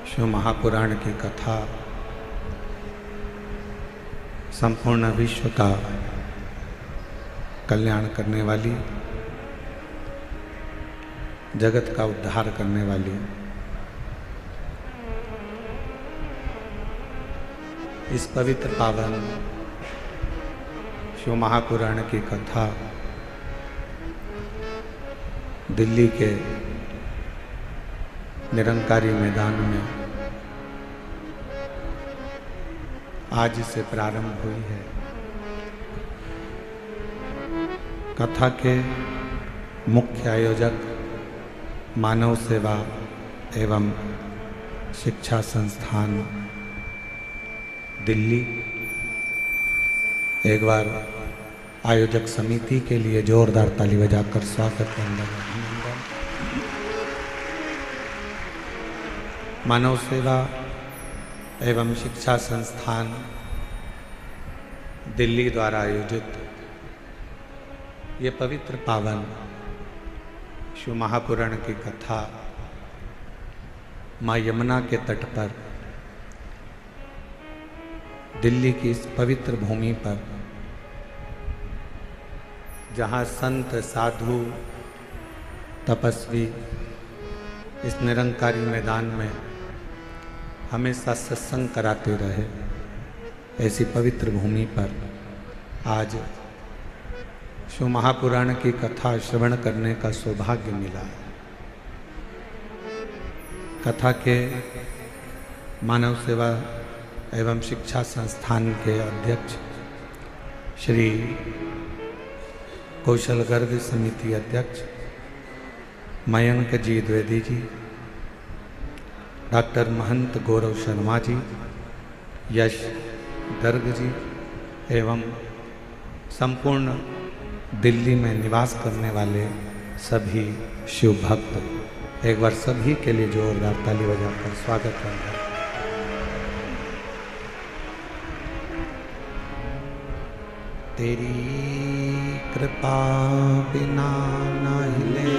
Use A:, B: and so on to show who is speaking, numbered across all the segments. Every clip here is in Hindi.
A: शिव महापुराण की कथा संपूर्ण विश्व का कल्याण करने वाली, जगत का उद्धार करने वाली, इस पवित्र पावन शिव महापुराण की कथा दिल्ली के निरंकारी मैदान में आज से प्रारंभ हुई है। कथा के मुख्य आयोजक मानव सेवा एवं शिक्षा संस्थान दिल्ली, एक बार आयोजक समिति के लिए जोरदार ताली बजाकर स्वागत अभिनंदन। मानव सेवा एवं शिक्षा संस्थान दिल्ली द्वारा आयोजित ये पवित्र पावन शिव महापुराण की कथा माँ यमुना के तट पर दिल्ली की इस पवित्र भूमि पर, जहाँ संत साधु तपस्वी इस निरंकारी मैदान में हमेशा सत्संग कराते रहे, ऐसी पवित्र भूमि पर आज शिव महापुराण की कथा श्रवण करने का सौभाग्य मिला। कथा के मानव सेवा एवं शिक्षा संस्थान के अध्यक्ष श्री कौशल गर्ग समिति अध्यक्ष मयंक जी द्विवेदी जी, डॉक्टर महंत गौरव शर्मा जी, यश गर्ग जी एवं संपूर्ण दिल्ली में निवास करने वाले सभी शिव भक्त, एक बार सभी के लिए जोरदार ताली बजाकर स्वागत करते हैं। तेरी कृपा बिना न हिले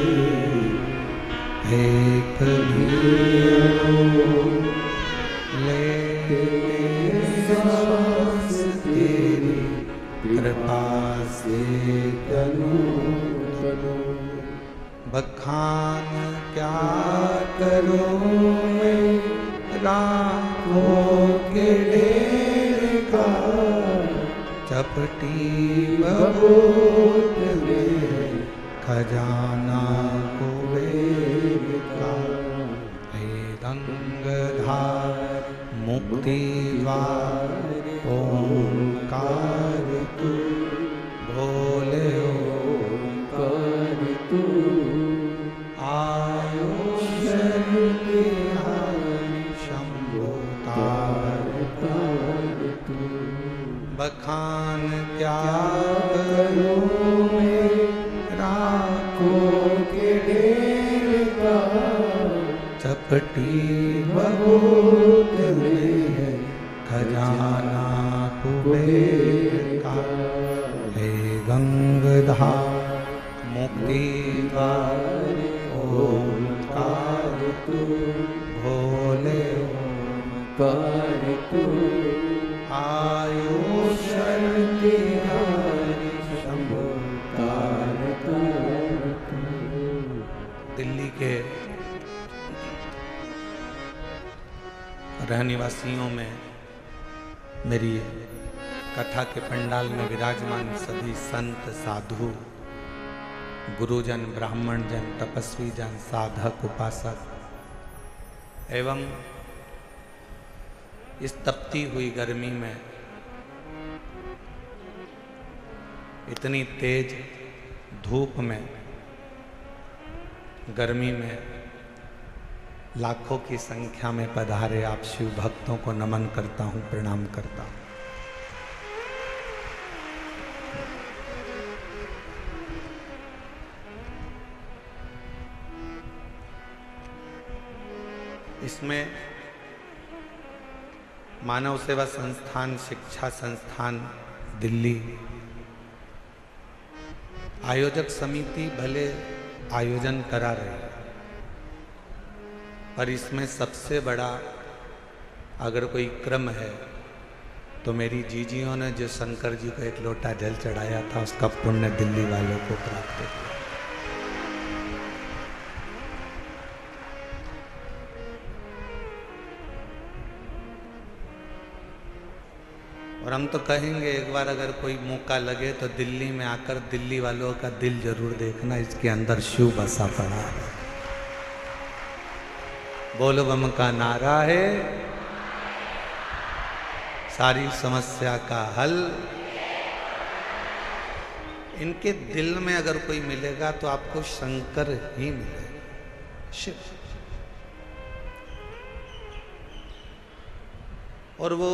A: एक भी ले सांस तेरी कृपा से करूं बखान क्या करूं मैं राहों के ढेर का, चपटी बबूत में खजाना कुबेर का, हे गंगाधार मुक्ति द्वार ओंकार तू, भोले ओंकार तू, आयुष बिहारी शंभो तार तार तू, बखान क्या करूं मैं राखों के ढेर का, चपटी बबूत में खजाना कुबेर का, हे गंगाधार मुक्ति द्वार ओंकार तू, भोले ओंकार तू, आयुष बिहारी शंभो तार तार तू। दिल्ली के रहनिवासियों में मेरी कथा के पंडाल में विराजमान सभी संत साधु, गुरुजन, ब्राह्मण जन, तपस्वी जन, साधक, उपासक एवं इस तपती हुई गर्मी में, इतनी तेज धूप में, गर्मी में लाखों की संख्या में पधारे आप शिव भक्तों को नमन करता हूं, प्रणाम करता हूं। इसमें मानव सेवा संस्थान, शिक्षा संस्थान दिल्ली, आयोजक समिति भले आयोजन करा रही, पर इसमें सबसे बड़ा अगर कोई क्रम है तो मेरी जीजियों ने जो शंकर जी को एक लोटा जल चढ़ाया था उसका पुण्य दिल्ली वालों को प्राप्त हुआ। और हम तो कहेंगे एक बार अगर कोई मौका लगे तो दिल्ली में आकर दिल्ली वालों का दिल जरूर देखना, इसके अंदर शिव बसा पड़ा है। बोल बम का नारा है, सारी समस्या का हल। इनके दिल में अगर कोई मिलेगा तो आपको शंकर ही मिलेगा, शिव। और वो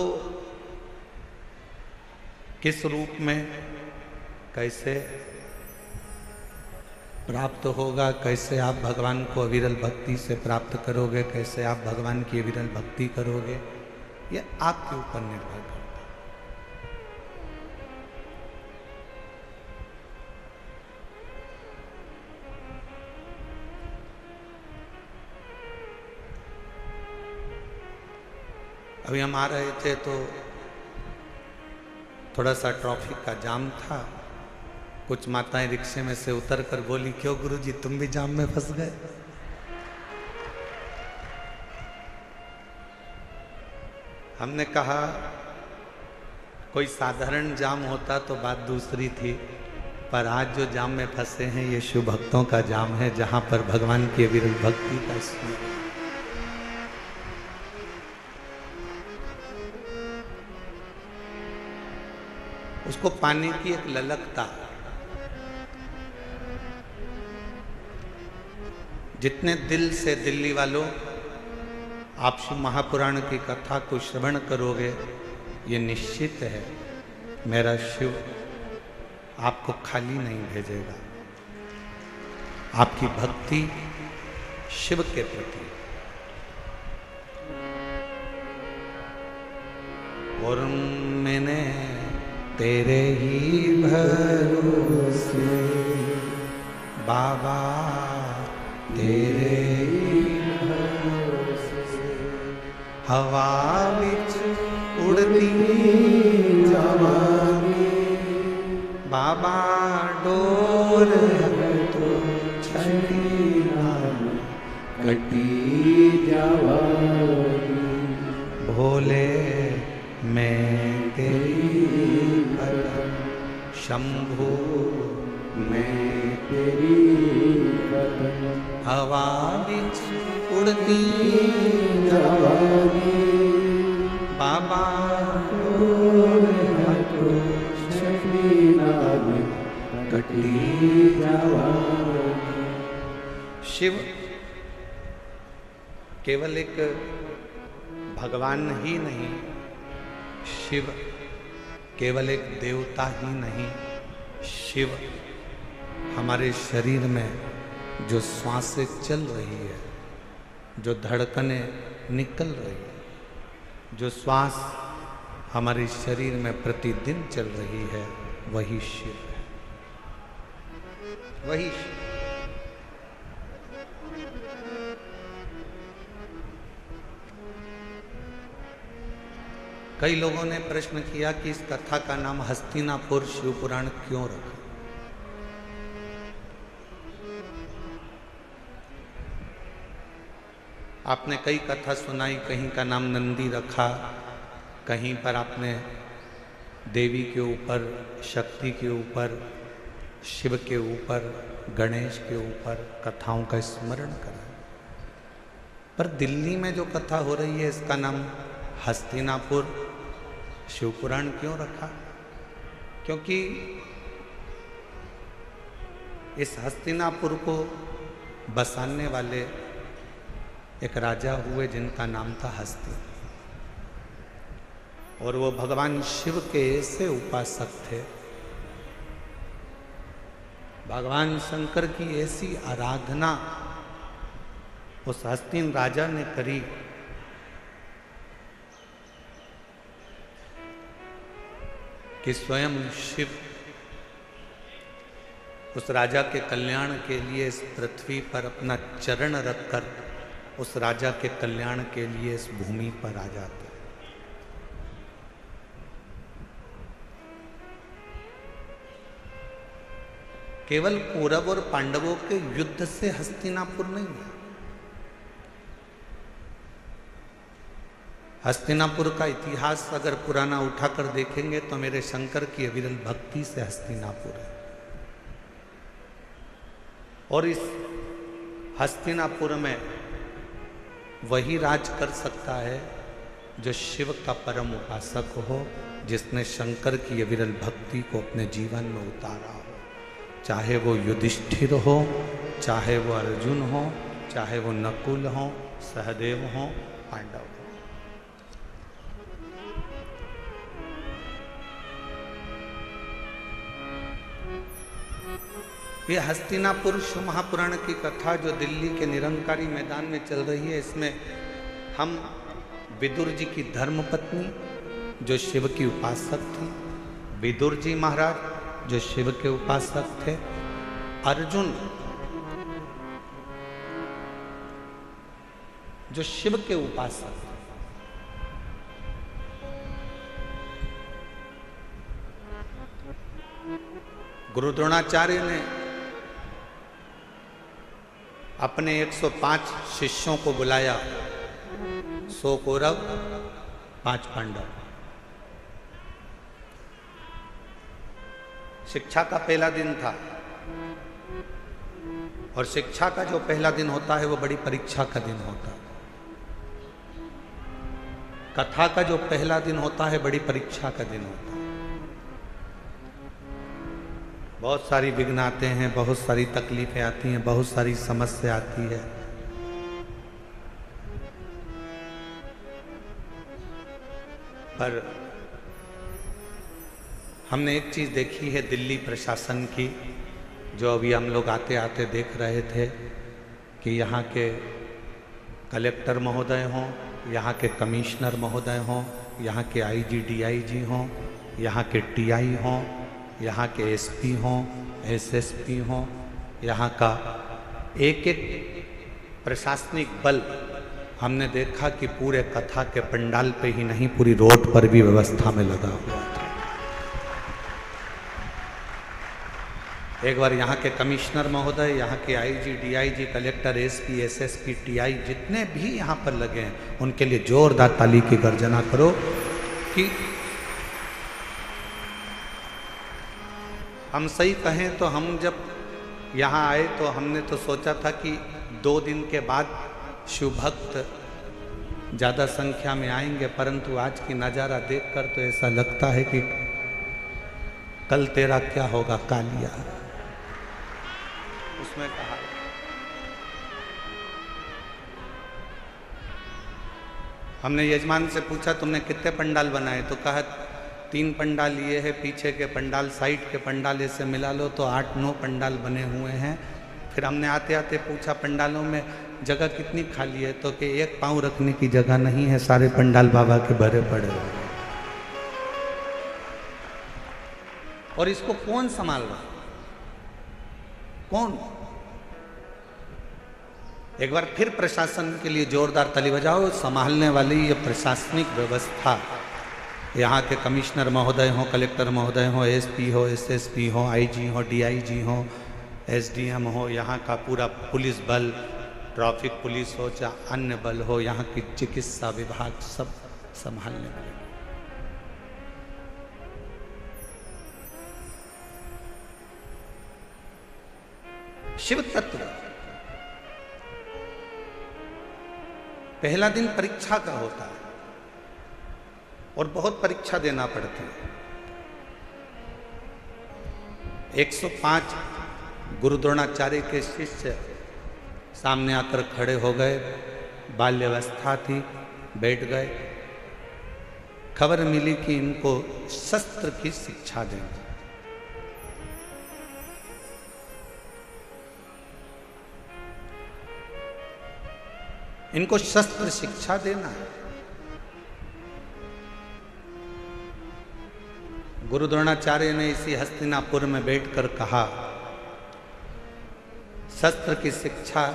A: किस रूप में कैसे प्राप्त होगा, कैसे आप भगवान को अविरल भक्ति से प्राप्त करोगे, कैसे आप भगवान की अविरल भक्ति करोगे, ये आपके ऊपर निर्भर करता है। अभी हम आ रहे थे तो थोड़ा सा ट्रैफिक का जाम था। कुछ माताएं रिक्शे में से उतर कर बोली, क्यों गुरुजी तुम भी जाम में फंस गए? हमने कहा कोई साधारण जाम होता तो बात दूसरी थी, पर आज जो जाम में फंसे हैं ये शिव भक्तों का जाम है, जहां पर भगवान की विरल भक्ति का स्मरण। उसको पाने की एक ललकता, जितने दिल से दिल्ली वालों आप शिव महापुराण की कथा को श्रवण करोगे, ये निश्चित है मेरा शिव आपको खाली नहीं भेजेगा। आपकी भक्ति शिव के प्रति, और मैंने तेरे ही भरोसे बाबा, तेरे ही भरोसे हवा विच उड़ती जावांगी बाबा, डोर तो छड़ी कटी जावांगी। भोले मैं तेरी कदम, शंभू मैं तेरी कदम, हवा विच उड़ती जावांगी बाबा, कटी जावांगी। शिव केवल एक भगवान ही नहीं, शिव केवल एक देवता ही नहीं, शिव हमारे शरीर में जो श्वासें चल रही है, जो धड़कनें निकल रही है, जो श्वास हमारे शरीर में प्रतिदिन चल रही है, वही शिव है, वही शिव। कई लोगों ने प्रश्न किया कि इस कथा का नाम हस्तिनापुर शिव पुराण क्यों रखा? आपने कई कथा सुनाई, कहीं का नाम नंदी रखा, कहीं पर आपने देवी के ऊपर, शक्ति के ऊपर, शिव के ऊपर, गणेश के ऊपर कथाओं का स्मरण करा। पर दिल्ली में जो कथा हो रही है इसका नाम हस्तिनापुर शिव पुराण क्यों रखा? क्योंकि इस हस्तिनापुर को बसाने वाले एक राजा हुए जिनका नाम था हस्ति, और वो भगवान शिव के ऐसे उपासक थे, भगवान शंकर की ऐसी आराधना उस हस्तिन राजा ने करी कि स्वयं शिव उस राजा के कल्याण के लिए इस पृथ्वी पर अपना चरण रखकर उस राजा के कल्याण के लिए इस भूमि पर आ जाते। केवल कौरव और पांडवों के युद्ध से हस्तिनापुर नहीं है। हस्तिनापुर का इतिहास अगर पुराना उठाकर देखेंगे तो मेरे शंकर की अविरल भक्ति से हस्तिनापुर है। और इस हस्तिनापुर में वही राज कर सकता है जो शिव का परम उपासक हो, जिसने शंकर की अविरल भक्ति को अपने जीवन में उतारा हो। चाहे वो युधिष्ठिर हो, चाहे वो अर्जुन हो, चाहे वो नकुल हो, सहदेव हो, पांडव हो। ये हस्तिनापुर शिव महापुराण की कथा जो दिल्ली के निरंकारी मैदान में चल रही है, इसमें हम विदुर जी की धर्मपत्नी जो शिव की उपासक थी, विदुर जी महाराज जो शिव के उपासक थे, अर्जुन जो शिव के उपासक थे, गुरु द्रोणाचार्य ने अपने 105 शिष्यों को बुलाया, 100 कौरव 5 पांडव। शिक्षा का पहला दिन था, और शिक्षा का जो पहला दिन होता है वो बड़ी परीक्षा का दिन होता है। कथा का जो पहला दिन होता है बड़ी परीक्षा का दिन होता है। बहुत सारी विघ्न आते हैं, बहुत सारी तकलीफें आती हैं, बहुत सारी समस्या आती है। पर हमने एक चीज देखी है दिल्ली प्रशासन की, जो अभी हम लोग आते आते देख रहे थे कि यहाँ के कलेक्टर महोदय हों, यहाँ के कमिश्नर महोदय हों, यहाँ के आईजी डीआईजी हों, यहाँ के टीआई हों, यहाँ के एसपी हों, एसएसपी हों, यहाँ का एक एक प्रशासनिक बल हमने देखा कि पूरे कथा के पंडाल पे ही नहीं, पूरी रोड पर भी व्यवस्था में लगा हुआ था। एक बार यहाँ के कमिश्नर महोदय, यहाँ के IG DIG, collector, SP, SSP, TI जितने भी यहाँ पर लगे हैं, उनके लिए जोरदार ताली की गर्जना करो कि हम सही कहें तो हम जब यहाँ आए तो हमने तो सोचा था कि 2 दिन के बाद शिव भक्त ज़्यादा संख्या में आएंगे, परंतु आज की नज़ारा देखकर तो ऐसा लगता है कि कल तेरा क्या होगा कालिया, उसमें कहा। हमने यजमान से पूछा तुमने कितने पंडाल बनाए, तो कहा 3 पंडाल ये है, पीछे के पंडाल, साइड के पंडाल से मिला लो तो 8-9 पंडाल बने हुए हैं। फिर हमने आते आते पूछा पंडालों में जगह कितनी खाली है, तो कि 1 पाँव रखने की जगह नहीं है, सारे पंडाल बाबा के भरे पड़े हुए हैं। और इसको कौन संभाल रहा, कौन? एक बार फिर प्रशासन के लिए जोरदार ताली बजाओ। संभालने वाली ये प्रशासनिक व्यवस्था, यहाँ के कमिश्नर महोदय हों, कलेक्टर महोदय हों, एसपी हो, एसएसपी हो, आईजी हो, डीआईजी हो, एसडीएम हो, यहाँ का पूरा पुलिस बल, ट्रैफिक पुलिस हो, चाहे अन्य बल हो, यहाँ की चिकित्सा विभाग, सब संभालने वाले। शिव तत्व पहला दिन परीक्षा का होता है और बहुत परीक्षा देना पड़ती है। 105 गुरु द्रोणाचार्य के शिष्य सामने आकर खड़े हो गए, बाल्यावस्था थी, बैठ गए। खबर मिली कि इनको शस्त्र की शिक्षा देंगे। इनको शस्त्र शिक्षा देना है। गुरु द्रोणाचार्य ने इसी हस्तिनापुर में बैठकर कहा, शस्त्र की शिक्षा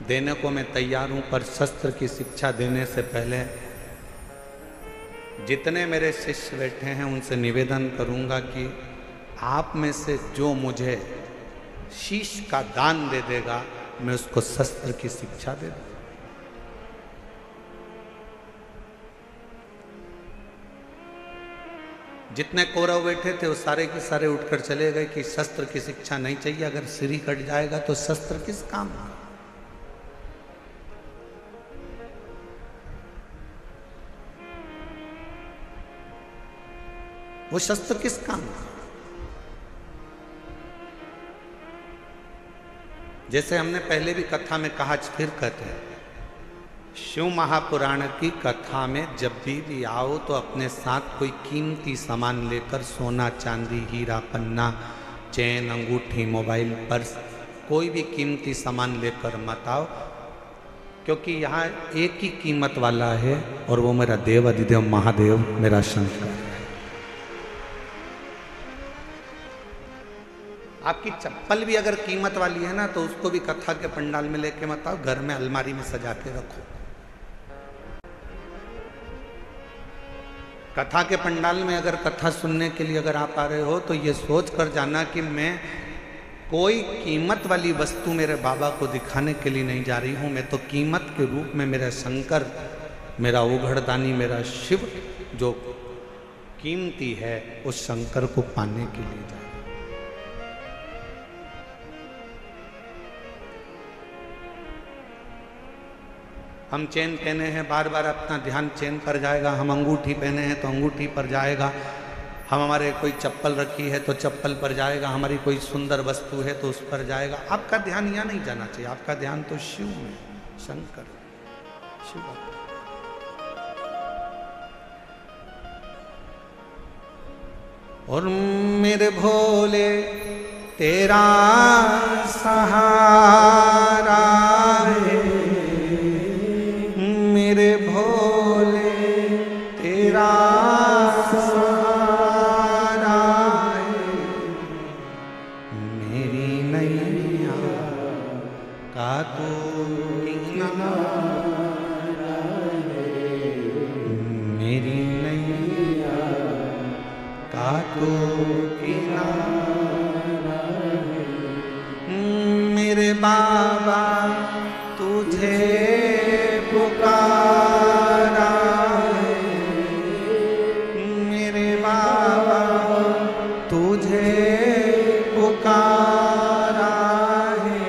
A: देने को मैं तैयार हूं, पर शस्त्र की शिक्षा देने से पहले जितने मेरे शिष्य बैठे हैं उनसे निवेदन करूंगा कि आप में से जो मुझे शीश का दान दे देगा, मैं उसको शस्त्र की शिक्षा दे दूंगा। जितने कौरव बैठे थे वो सारे के सारे उठकर चले गए कि शस्त्र की शिक्षा नहीं चाहिए, अगर सिर ही कट जाएगा तो शस्त्र किस काम का। वो शस्त्र किस काम का। जैसे हमने पहले भी कथा में कहा, फिर कहते हैं, शिव महापुराण की कथा में जब भी आओ तो अपने साथ कोई कीमती सामान लेकर, सोना चांदी हीरा पन्ना चैन अंगूठी मोबाइल पर्स कोई भी कीमती सामान लेकर मत आओ, क्योंकि यहाँ एक ही कीमत वाला है और वो मेरा देव अधिदेव महादेव मेरा शंकर है। आपकी चप्पल भी अगर कीमत वाली है ना तो उसको भी कथा के पंडाल में लेके मत आओ, घर में अलमारी में सजा के रखो। कथा के पंडाल में अगर कथा सुनने के लिए अगर आप आ रहे हो तो ये सोच कर जाना कि मैं कोई कीमत वाली वस्तु मेरे बाबा को दिखाने के लिए नहीं जा रही हूँ, मैं तो कीमत के रूप में मेरा शंकर, मेरा उघड़दानी, मेरा शिव जो कीमती है उस शंकर को पाने के लिए जा रही हूँ। हम चेन पहने हैं, बार बार अपना ध्यान चेन पर जाएगा। हम अंगूठी पहने हैं तो अंगूठी पर जाएगा। हम हमारे कोई चप्पल रखी है तो चप्पल पर जाएगा। हमारी कोई सुंदर वस्तु है तो उस पर जाएगा। आपका ध्यान यहाँ नहीं जाना चाहिए, आपका ध्यान तो शिव में, शंकर शिव। और मेरे भोले तेरा सहारा है, मेरे भोले तेरा सहारा है, मेरी नैया का तू किनारा है, मेरी नैया का तू किनारा है, मेरे बाबा तुझे पुकारा है, मेरे बाबा तुझे पुकारा है,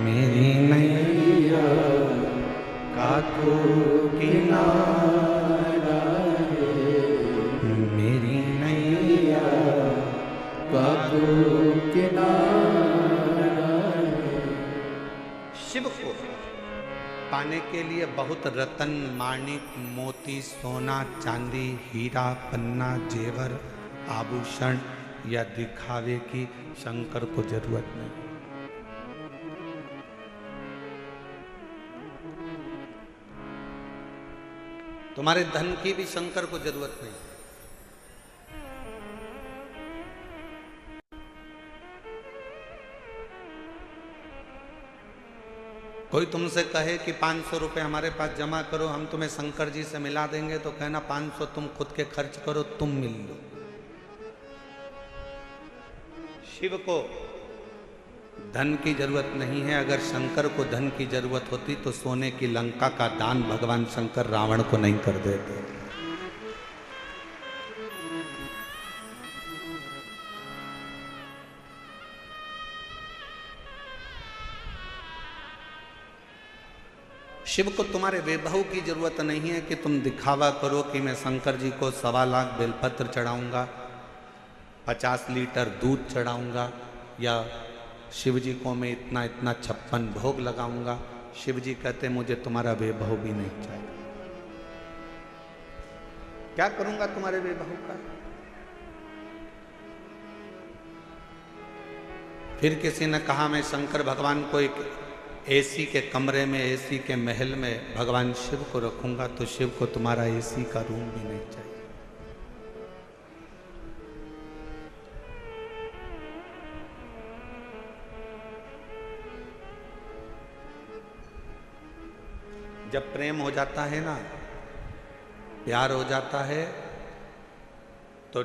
A: मेरी नैया का तू किनारा है, मेरी नैया का तू किनारा है। शिव को पाने के लिए बहुत रतन माणिक मोती सोना चांदी हीरा पन्ना जेवर आभूषण या दिखावे की शंकर को जरूरत नहीं। तुम्हारे धन की भी शंकर को जरूरत नहीं। कोई तुमसे कहे कि 500 रुपये हमारे पास जमा करो, हम तुम्हें शंकर जी से मिला देंगे, तो कहना 500 तुम खुद के खर्च करो, तुम मिल लो। शिव को धन की जरूरत नहीं है। अगर शंकर को धन की जरूरत होती तो सोने की लंका का दान भगवान शंकर रावण को नहीं कर देते। शिव को तुम्हारे वैभव की जरूरत नहीं है कि तुम दिखावा करो कि मैं शंकर जी को 1.25 लाख बेलपत्र चढ़ाऊंगा, 50 लीटर दूध चढ़ाऊंगा, या शिव जी को मैं इतना इतना 56 भोग लगाऊंगा। शिव जी कहते मुझे तुम्हारा वैभव भी नहीं चाहिए। क्या करूंगा तुम्हारे वैभव का? फिर किसी ने कहा मैं शंकर भगवान को एक एसी के कमरे में, एसी के महल में भगवान शिव को रखूंगा, तो शिव को तुम्हारा एसी का रूम भी नहीं चाहिए। जब प्रेम हो जाता है ना, प्यार हो जाता है, तो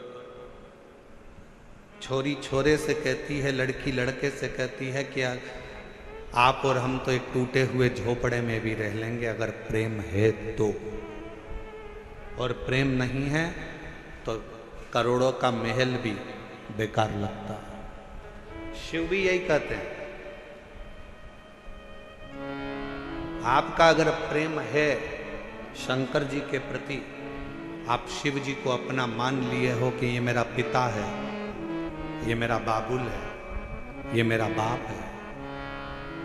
A: छोरी छोरे से कहती है, लड़की लड़के से कहती है कि आप और हम तो एक टूटे हुए झोपड़े में भी रह लेंगे अगर प्रेम है तो, और प्रेम नहीं है तो करोड़ों का महल भी बेकार लगता है। शिव भी यही कहते हैं, आपका अगर प्रेम है शंकर जी के प्रति, आप शिव जी को अपना मान लिए हो कि ये मेरा पिता है, ये मेरा बाबुल है, ये मेरा बाप है।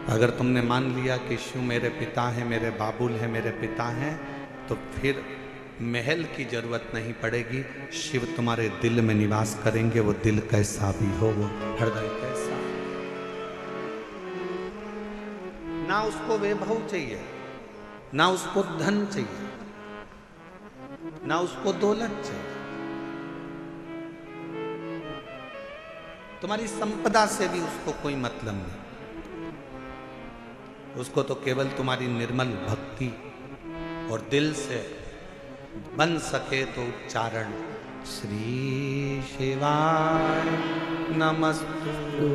A: अगर तुमने मान लिया कि शिव मेरे पिता हैं, मेरे बाबुल हैं, मेरे पिता हैं, तो फिर महल की जरूरत नहीं पड़ेगी। शिव तुम्हारे दिल में निवास करेंगे। वो दिल कैसा भी हो, वो हृदय कैसा, ना उसको वैभव चाहिए, ना उसको धन चाहिए, ना उसको दौलत चाहिए। तुम्हारी संपदा से भी उसको कोई मतलब नहीं। उसको तो केवल तुम्हारी निर्मल भक्ति और दिल से बन सके तो उच्चारण, श्री शिवाय नमस्तु,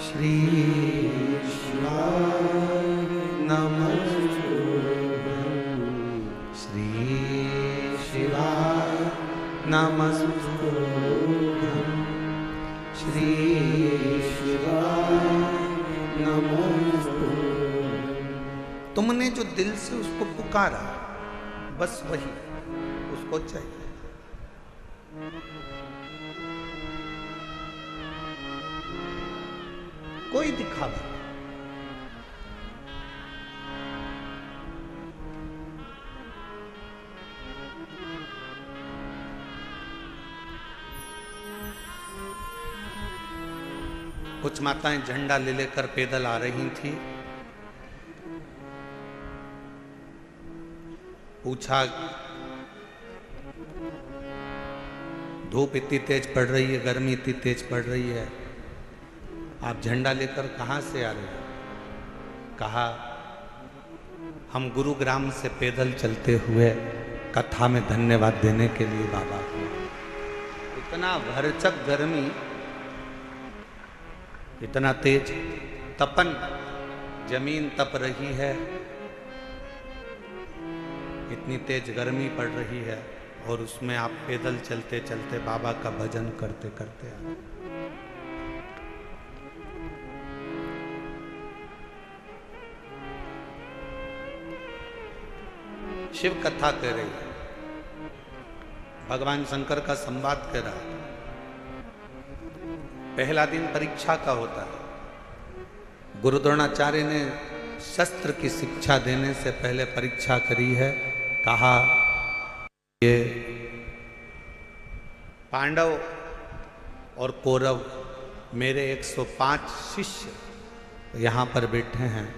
A: श्री शिवाय नमस्तु, श्री शिवाय नमस्तु, श्री शिवाय नमस्तु। तुमने जो दिल से उसको पुकारा, बस वही उसको चाहिए। कोई दिखावा, कुछ माताएं झंडा ले लेकर पैदल आ रही थी। पूछा, धूप इतनी तेज पड़ रही है, गर्मी इतनी तेज पड़ रही है, आप झंडा लेकर कहाँ से आ रहे हो? कहा, हम गुरुग्राम से पैदल चलते हुए कथा में धन्यवाद देने के लिए बाबा को। इतना भरचक गर्मी, इतना तेज तपन, जमीन तप रही है, इतनी तेज गर्मी पड़ रही है, और उसमें आप पैदल चलते चलते बाबा का भजन करते करते आ। शिव कथा कह रही है, भगवान शंकर का संवाद कह रहा है। पहला दिन परीक्षा का होता है। गुरु द्रोणाचार्य ने शस्त्र की शिक्षा देने से पहले परीक्षा करी है। कहा, ये पांडव और कौरव मेरे 105 शिष्य यहाँ पर बैठे हैं,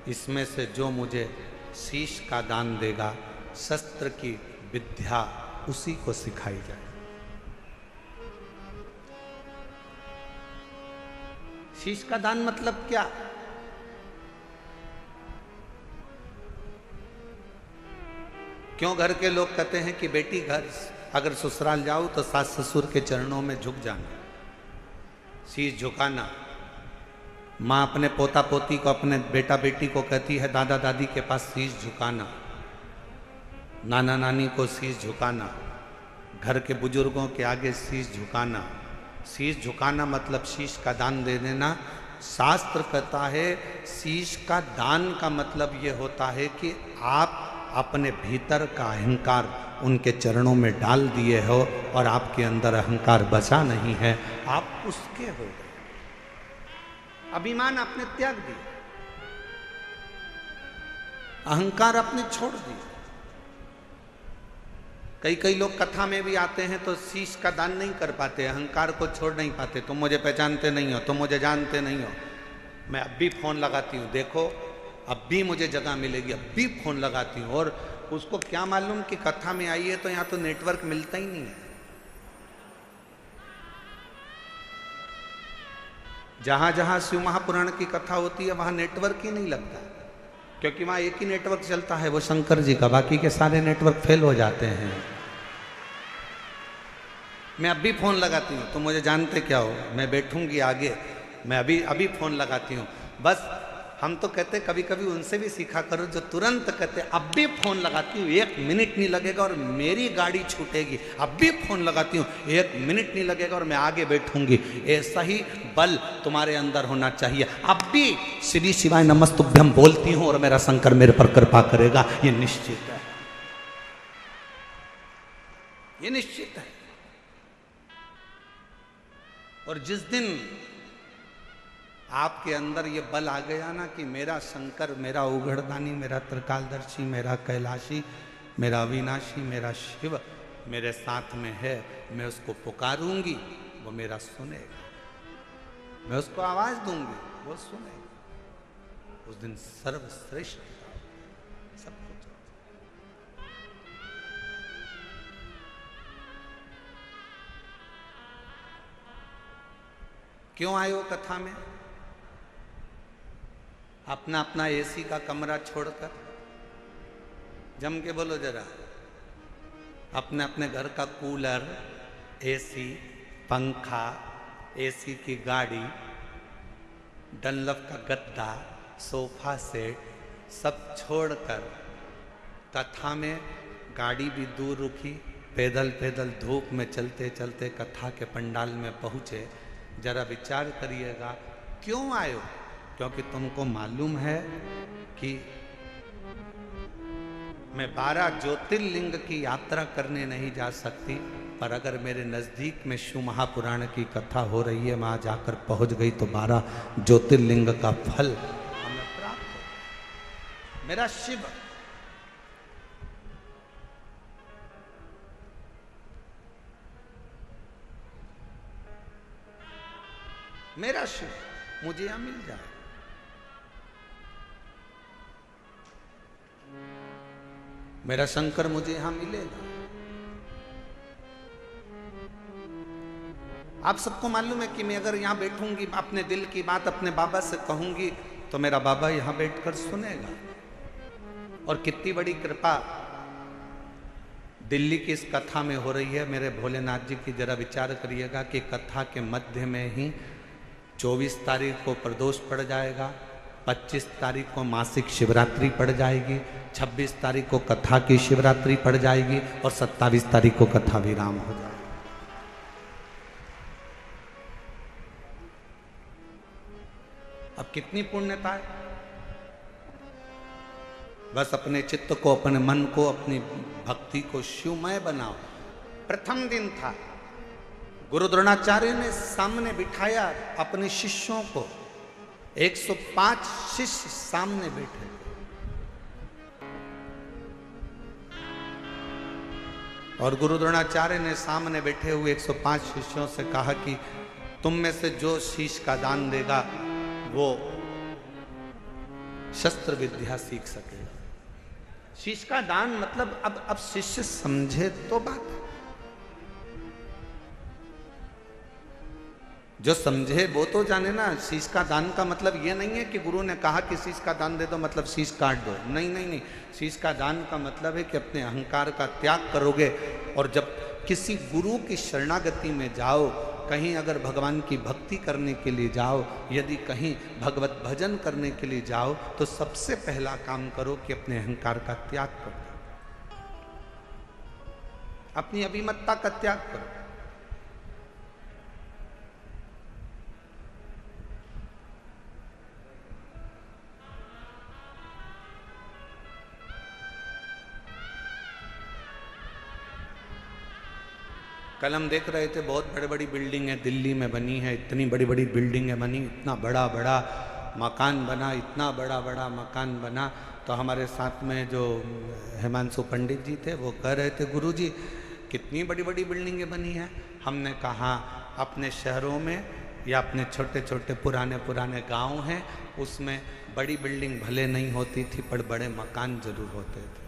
A: इसमें से जो मुझे शीश का दान देगा, शस्त्र की विद्या उसी को सिखाई जाए। शीश का दान मतलब क्या? क्यों घर के लोग कहते हैं कि बेटी घर अगर ससुराल जाओ तो सास ससुर के चरणों में झुक जाना, शीश झुकाना। माँ अपने पोता पोती को, अपने बेटा बेटी को कहती है दादा दादी के पास शीश झुकाना, नाना नानी को शीश झुकाना, घर के बुजुर्गों के आगे शीश झुकाना। शीश झुकाना मतलब शीश का दान दे देना। शास्त्र कहता है शीश का दान का मतलब ये होता है कि आप अपने भीतर का अहंकार उनके चरणों में डाल दिए हो और आपके अंदर अहंकार बचा नहीं है, आप उसके हो गए। अभिमान आपने त्याग दिया, अहंकार आपने छोड़ दिया। कई लोग कथा में भी आते हैं तो शीश का दान नहीं कर पाते, अहंकार को छोड़ नहीं पाते। तुम मुझे पहचानते नहीं हो, तुम मुझे जानते नहीं हो। मैं अब भी फोन लगाती हूँ, देखो अब भी मुझे जगह मिलेगी, अब भी फोन लगाती हूँ। और उसको क्या मालूम कि कथा में आई है तो यहाँ तो नेटवर्क मिलता ही नहीं है। जहां जहां शिव महापुराण की कथा होती है वहां नेटवर्क ही नहीं लगता, क्योंकि वहां एक ही नेटवर्क चलता है, वो शंकर जी का। बाकी के सारे नेटवर्क फेल हो जाते हैं। मैं अभी फ़ोन लगाती हूँ, तो मुझे जानते क्या हो, मैं बैठूंगी आगे, मैं अभी अभी फ़ोन लगाती हूँ। बस हम तो कहते कभी कभी उनसे भी सीखा करो जो तुरंत कहते अब भी फ़ोन लगाती हूँ 1 मिनट नहीं लगेगा और मेरी गाड़ी छूटेगी, अब भी फ़ोन लगाती हूँ 1 मिनट नहीं लगेगा और मैं आगे बैठूंगी। ऐसा ही बल तुम्हारे अंदर होना चाहिए। अब भी श्री शिवाय नमस्तुभ्यम बोलती हूँ और मेरा शंकर मेरे पर कृपा करेगा, ये निश्चित है, ये निश्चित है। और जिस दिन आपके अंदर ये बल आ गया ना कि मेरा शंकर, मेरा उघड़दानी, मेरा त्रिकालदर्शी, मेरा कैलाशी, मेरा अविनाशी, मेरा शिव मेरे साथ में है, मैं उसको पुकारूंगी, वो मेरा सुनेगा, मैं उसको आवाज दूंगी, वो सुनेगा। उस दिन सर्वश्रेष्ठ सब कुछ। क्यों आए हो कथा में? अपना अपना एसी का कमरा छोड़कर, जम के बोलो जरा, अपने अपने घर का कूलर, एसी, पंखा, एसी की गाड़ी, डनलप का गद्दा, सोफा सेट सब छोड़कर कथा में गाड़ी भी दूर रुकी, पैदल पैदल धूप में चलते चलते कथा के पंडाल में पहुँचे। जरा विचार करिएगा, क्यों आए हो? क्योंकि तुमको मालूम है कि मैं 12 ज्योतिर्लिंग की यात्रा करने नहीं जा सकती, पर अगर मेरे नज़दीक में शिव महापुराण की कथा हो रही है, वहाँ जाकर पहुँच गई तो 12 ज्योतिर्लिंग का फल हमें प्राप्त हो। मेरा शिव मेरा शिव मुझे यहां मिल जाए। मेरा शंकर मुझे यहां मिलेगा। आप सबको मालूम है कि मैं अगर यहां बैठूंगी, अपने दिल की बात अपने बाबा से कहूंगी, तो मेरा बाबा यहां बैठकर सुनेगा। और कितनी बड़ी कृपा दिल्ली की इस कथा में हो रही है मेरे भोलेनाथ जी की। जरा विचार करिएगा कि कथा के मध्य में ही 24 तारीख को प्रदोष पड़ जाएगा, 25 तारीख को मासिक शिवरात्रि पड़ जाएगी, 26 तारीख को कथा की शिवरात्रि पड़ जाएगी और 27 तारीख को कथा विराम हो जाएगा। अब कितनी पुण्यता है। बस अपने चित्त को, अपने मन को, अपनी भक्ति को शिवमय बनाओ। प्रथम दिन था, गुरु द्रोणाचार्य ने सामने बिठाया अपने शिष्यों को। 105 शिष्य सामने बैठे। और गुरु द्रोणाचार्य ने सामने बैठे हुए 105 शिष्यों से कहा कि तुम में से जो शीश का दान देगा वो शस्त्र विद्या सीख सकेगा। शीश का दान मतलब अब शिष्य समझे तो बात है। जो समझे वो तो जाने ना। शीश का दान का मतलब ये नहीं है कि गुरु ने कहा कि शीश का दान दे दो मतलब शीश काट दो। नहीं नहीं नहीं, शीश का दान का मतलब है कि अपने अहंकार का त्याग करोगे। और जब किसी गुरु की शरणागति में जाओ, कहीं अगर भगवान की भक्ति करने के लिए जाओ, यदि कहीं भगवत भजन करने के लिए जाओ, तो सबसे पहला काम करो कि अपने अहंकार का त्याग करो, अपनी अभिमतता का त्याग करो। कल हम देख रहे थे बहुत बड़ी बड़ी बिल्डिंग है दिल्ली में बनी है, इतनी बड़ी बड़ी बिल्डिंग है बनी, इतना बड़ा बड़ा मकान बना, इतना बड़ा बड़ा मकान बना। तो हमारे साथ में जो हिमांशु पंडित जी थे वो कह रहे थे, गुरुजी कितनी बड़ी बड़ी बिल्डिंगें बनी हैं। हमने कहा अपने शहरों में या अपने छोटे छोटे पुराने पुराने गांव हैं, उसमें बड़ी बिल्डिंग भले नहीं होती थी पर बड़े मकान जरूर होते थे।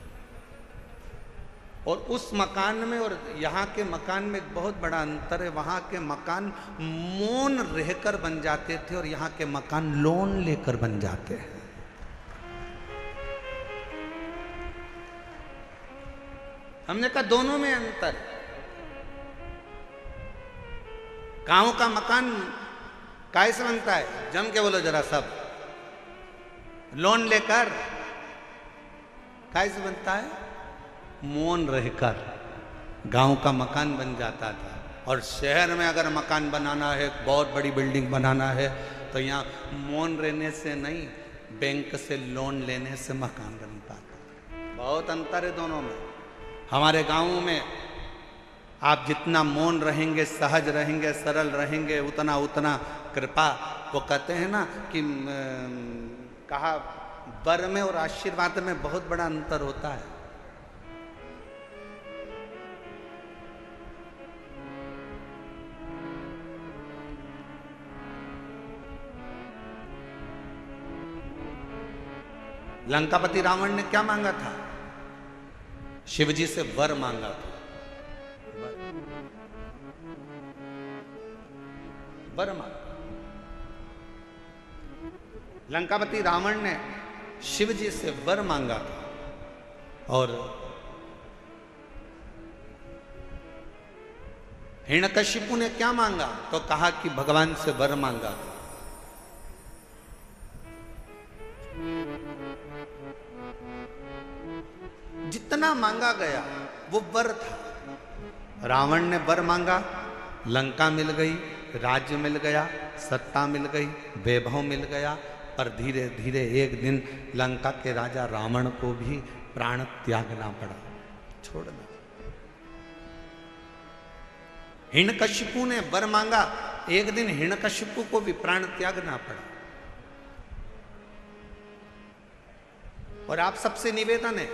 A: और उस मकान में और यहाँ के मकान में एक बहुत बड़ा अंतर है। वहाँ के मकान मौन रहकर बन जाते थे और यहाँ के मकान लोन लेकर बन जाते हैं। हमने कहा दोनों में अंतर। गांव का मकान कैसे बनता है? जम के बोलो जरा सब। लोन लेकर। कैसे बनता है? मौन रहकर गांव का मकान बन जाता था। और शहर में अगर मकान बनाना है, बहुत बड़ी बिल्डिंग बनाना है, तो यहाँ मौन रहने से नहीं, बैंक से लोन लेने से मकान बन पाता। बहुत अंतर है दोनों में। हमारे गांव में आप जितना मौन रहेंगे, सहज रहेंगे, सरल रहेंगे, उतना उतना कृपा। वो कहते हैं ना कि कहा वर में और आशीर्वाद में बहुत बड़ा अंतर होता है। लंकापति रावण ने क्या मांगा था? शिवजी से वर मांगा था। वर मांगा। लंकापति रावण ने शिवजी से वर मांगा था। और हिरण्यकशिपु ने क्या मांगा? तो कहा कि भगवान से वर मांगा था। जितना मांगा गया वो वर था। रावण ने वर मांगा, लंका मिल गई, राज्य मिल गया, सत्ता मिल गई, वैभव मिल गया। पर धीरे धीरे एक दिन लंका के राजा रावण को भी प्राण त्यागना पड़ा, छोड़ना। हिरण्यकशिपु ने वर मांगा, एक दिन हिरण्यकशिपु को भी प्राण त्यागना पड़ा। और आप सबसे निवेदन है,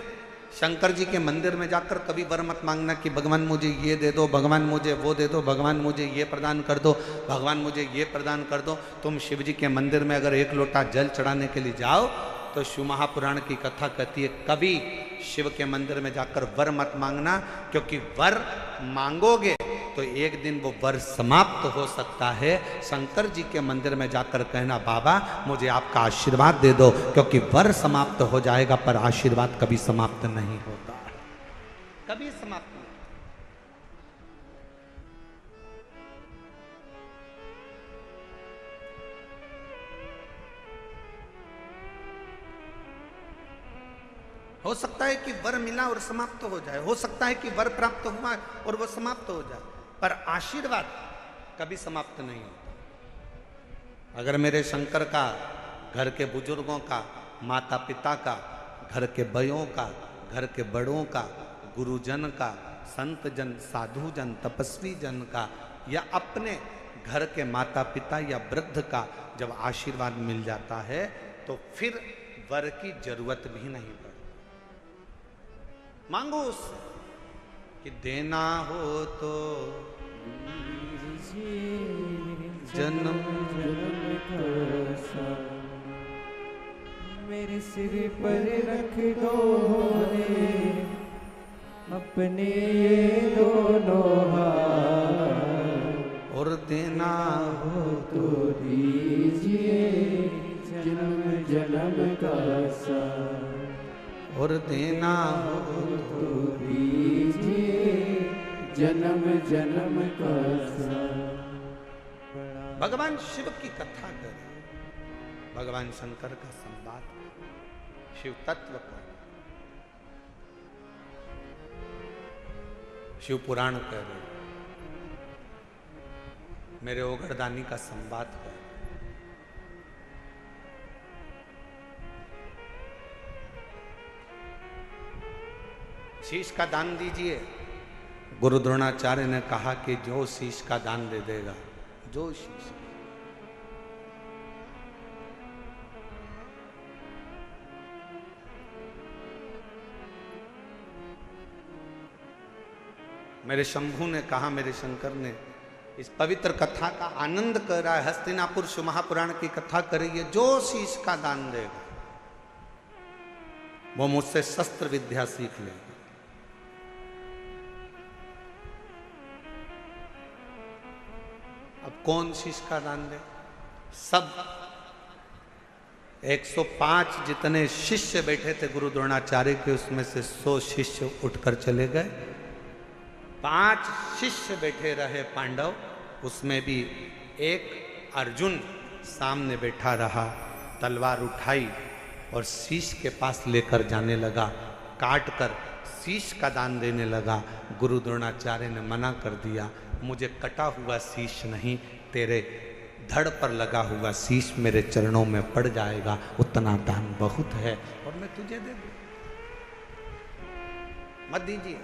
A: शंकर जी के मंदिर में जाकर कभी वर मत मांगना कि भगवान मुझे ये दे दो, भगवान मुझे वो दे दो, भगवान मुझे ये प्रदान कर दो, भगवान मुझे ये प्रदान कर दो। तुम शिव जी के मंदिर में अगर एक लोटा जल चढ़ाने के लिए जाओ तो शिव महापुराण की कथा कहती है कभी शिव के मंदिर में जाकर वर मत मांगना, क्योंकि वर मांगोगे तो एक दिन वो वर समाप्त हो सकता है। शंकर जी के मंदिर में जाकर कहना बाबा मुझे आपका आशीर्वाद दे दो, क्योंकि वर समाप्त हो जाएगा पर आशीर्वाद कभी समाप्त नहीं होता, कभी समाप्त नहीं। हो सकता है कि वर मिला और समाप्त हो जाए, हो सकता है कि वर प्राप्त हुआ और वह समाप्त हो जाए, पर आशीर्वाद कभी समाप्त नहीं होता। अगर मेरे शंकर का, घर के बुजुर्गों का, माता पिता का, घर के बयों का, घर के बड़ों का, गुरुजन का, संत जन, साधु जन, तपस्वी जन का, या अपने घर के माता पिता या वृद्ध का जब आशीर्वाद मिल जाता है तो फिर वर की जरूरत भी नहीं पड़ती। मांगो उससे कि देना हो तो जन्म
B: मेरे सिर पर रख दो रे अपने दोनों हाथ,
A: और देना
B: हो तो दीजिए जन्म जन्म का साथ,
A: और देना
B: हो तो दीजिए जन्म जन्म का साथ।
A: भगवान शिव की कथा करें, भगवान शंकर का संवाद, शिव तत्व का, शिव पुराण करें, मेरे ओगरदानी का संवाद करें। शीश का दान दीजिए। गुरु द्रोणाचार्य ने कहा कि जो शीश का दान दे देगा, जो शीश, मेरे शंभू ने कहा, मेरे शंकर ने इस पवित्र कथा का आनंद कर रहा है, हस्तिनापुर शिव महापुराण की कथा करिए, जो शीश का दान देगा वो मुझसे शस्त्र विद्या सीख लेगा। अब कौन शीश का दान दे? सब 105 जितने शिष्य बैठे थे गुरु द्रोणाचार्य के, उसमें से 100 शिष्य उठकर चले गए। 5 शिष्य बैठे रहे पांडव, उसमें भी एक अर्जुन सामने बैठा रहा, तलवार उठाई और शीश के पास लेकर जाने लगा, काट कर शीश का दान देने लगा। गुरु द्रोणाचार्य ने मना कर दिया, मुझे कटा हुआ शीश नहीं, तेरे धड़ पर लगा हुआ शीश मेरे चरणों में पड़ जाएगा, उतना दान बहुत है और मैं तुझे दे दूं, मत दीजिए।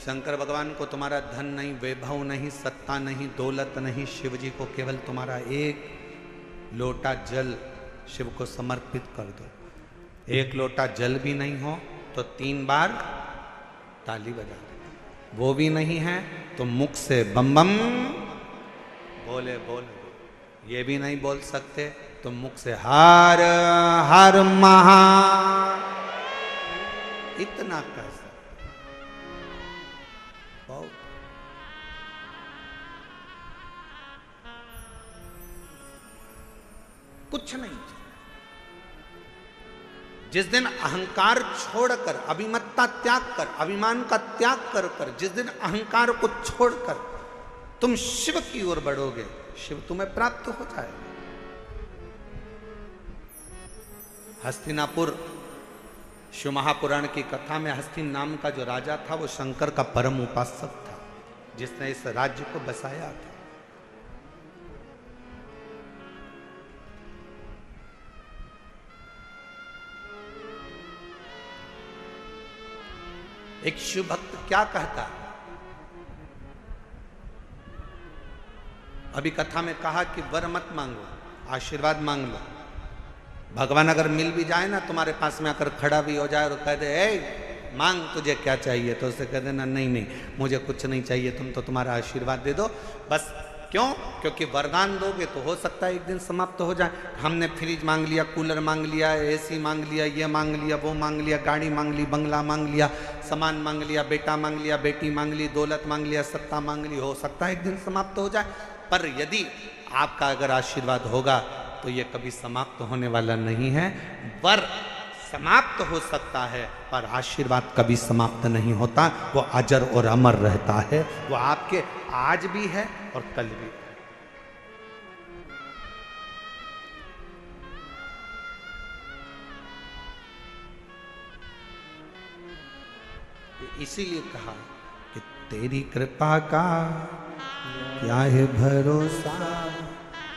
A: शंकर भगवान को तुम्हारा धन नहीं, वैभव नहीं, सत्ता नहीं, दौलत नहीं, शिव जी को केवल तुम्हारा एक लोटा जल शिव को समर्पित कर दो। एक लोटा जल भी नहीं हो तो 3 बार ताली बजा दो, वो भी नहीं है तो मुख से बम बम बोले बोले, ये भी नहीं बोल सकते तो मुख से हर हर महा, इतना कर सकते बहुत। कुछ नहीं चाहिए। जिस दिन अहंकार छोड़कर, अभिमत्ता त्याग कर, अभिमान का त्याग कर कर, जिस दिन अहंकार को छोड़कर तुम शिव की ओर बढ़ोगे, शिव तुम्हें प्राप्त हो जाएगा। हस्तिनापुर शिव महापुराण की कथा में हस्तिन नाम का जो राजा था वो शंकर का परम उपासक था, जिसने इस राज्य को बसाया था। एक शिव भक्त क्या कहता है, अभी कथा में कहा कि वर मत मांगो, आशीर्वाद मांग लो। भगवान अगर मिल भी जाए ना, तुम्हारे पास में आकर खड़ा भी हो जाए और कह दे ए मांग तुझे क्या चाहिए, तो उसे कह देना नहीं नहीं मुझे कुछ नहीं चाहिए, तुम तो तुम्हारा आशीर्वाद दे दो बस। क्यों? क्योंकि वरदान दोगे तो हो सकता है एक दिन समाप्त हो जाए। हमने फ्रिज मांग लिया, कूलर मांग लिया, एसी मांग लिया, ये मांग लिया, वो मांग लिया, गाड़ी मांग ली, बंगला मांग लिया, सामान मांग लिया, बेटा मांग लिया, बेटी मांग ली, दौलत मांग लिया, सत्ता मांग ली, हो सकता है एक दिन समाप्त हो जाए। पर यदि आपका अगर आशीर्वाद होगा तो ये कभी समाप्त होने वाला नहीं है। वर समाप्त हो सकता है पर आशीर्वाद कभी समाप्त नहीं होता, वो अजर और अमर रहता है। वो आपके आज भी है और कल भी है। इसीलिए कहा कि तेरी कृपा का क्या है भरोसा,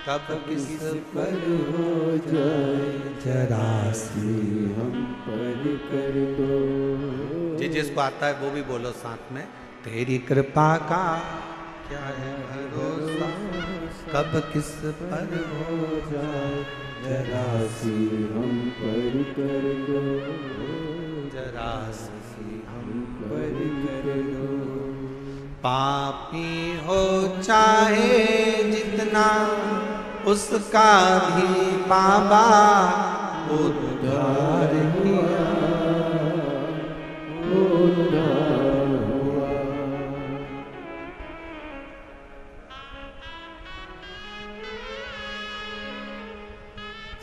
A: कब किस
B: पर हो जाए
A: जरा सी
B: हम पर कर दो।
A: जी जिसको आता है वो भी बोलो साथ में, तेरी कृपा का क्या है भरोसा, कब किस पर हो जाए
B: जरा सी हम पर कर दो,
A: जरा सी
B: हम पर कर दो।
A: पापी हो चाहे जितना उसका भी बाबा उद्धार किया,
B: उद्धार हुआ।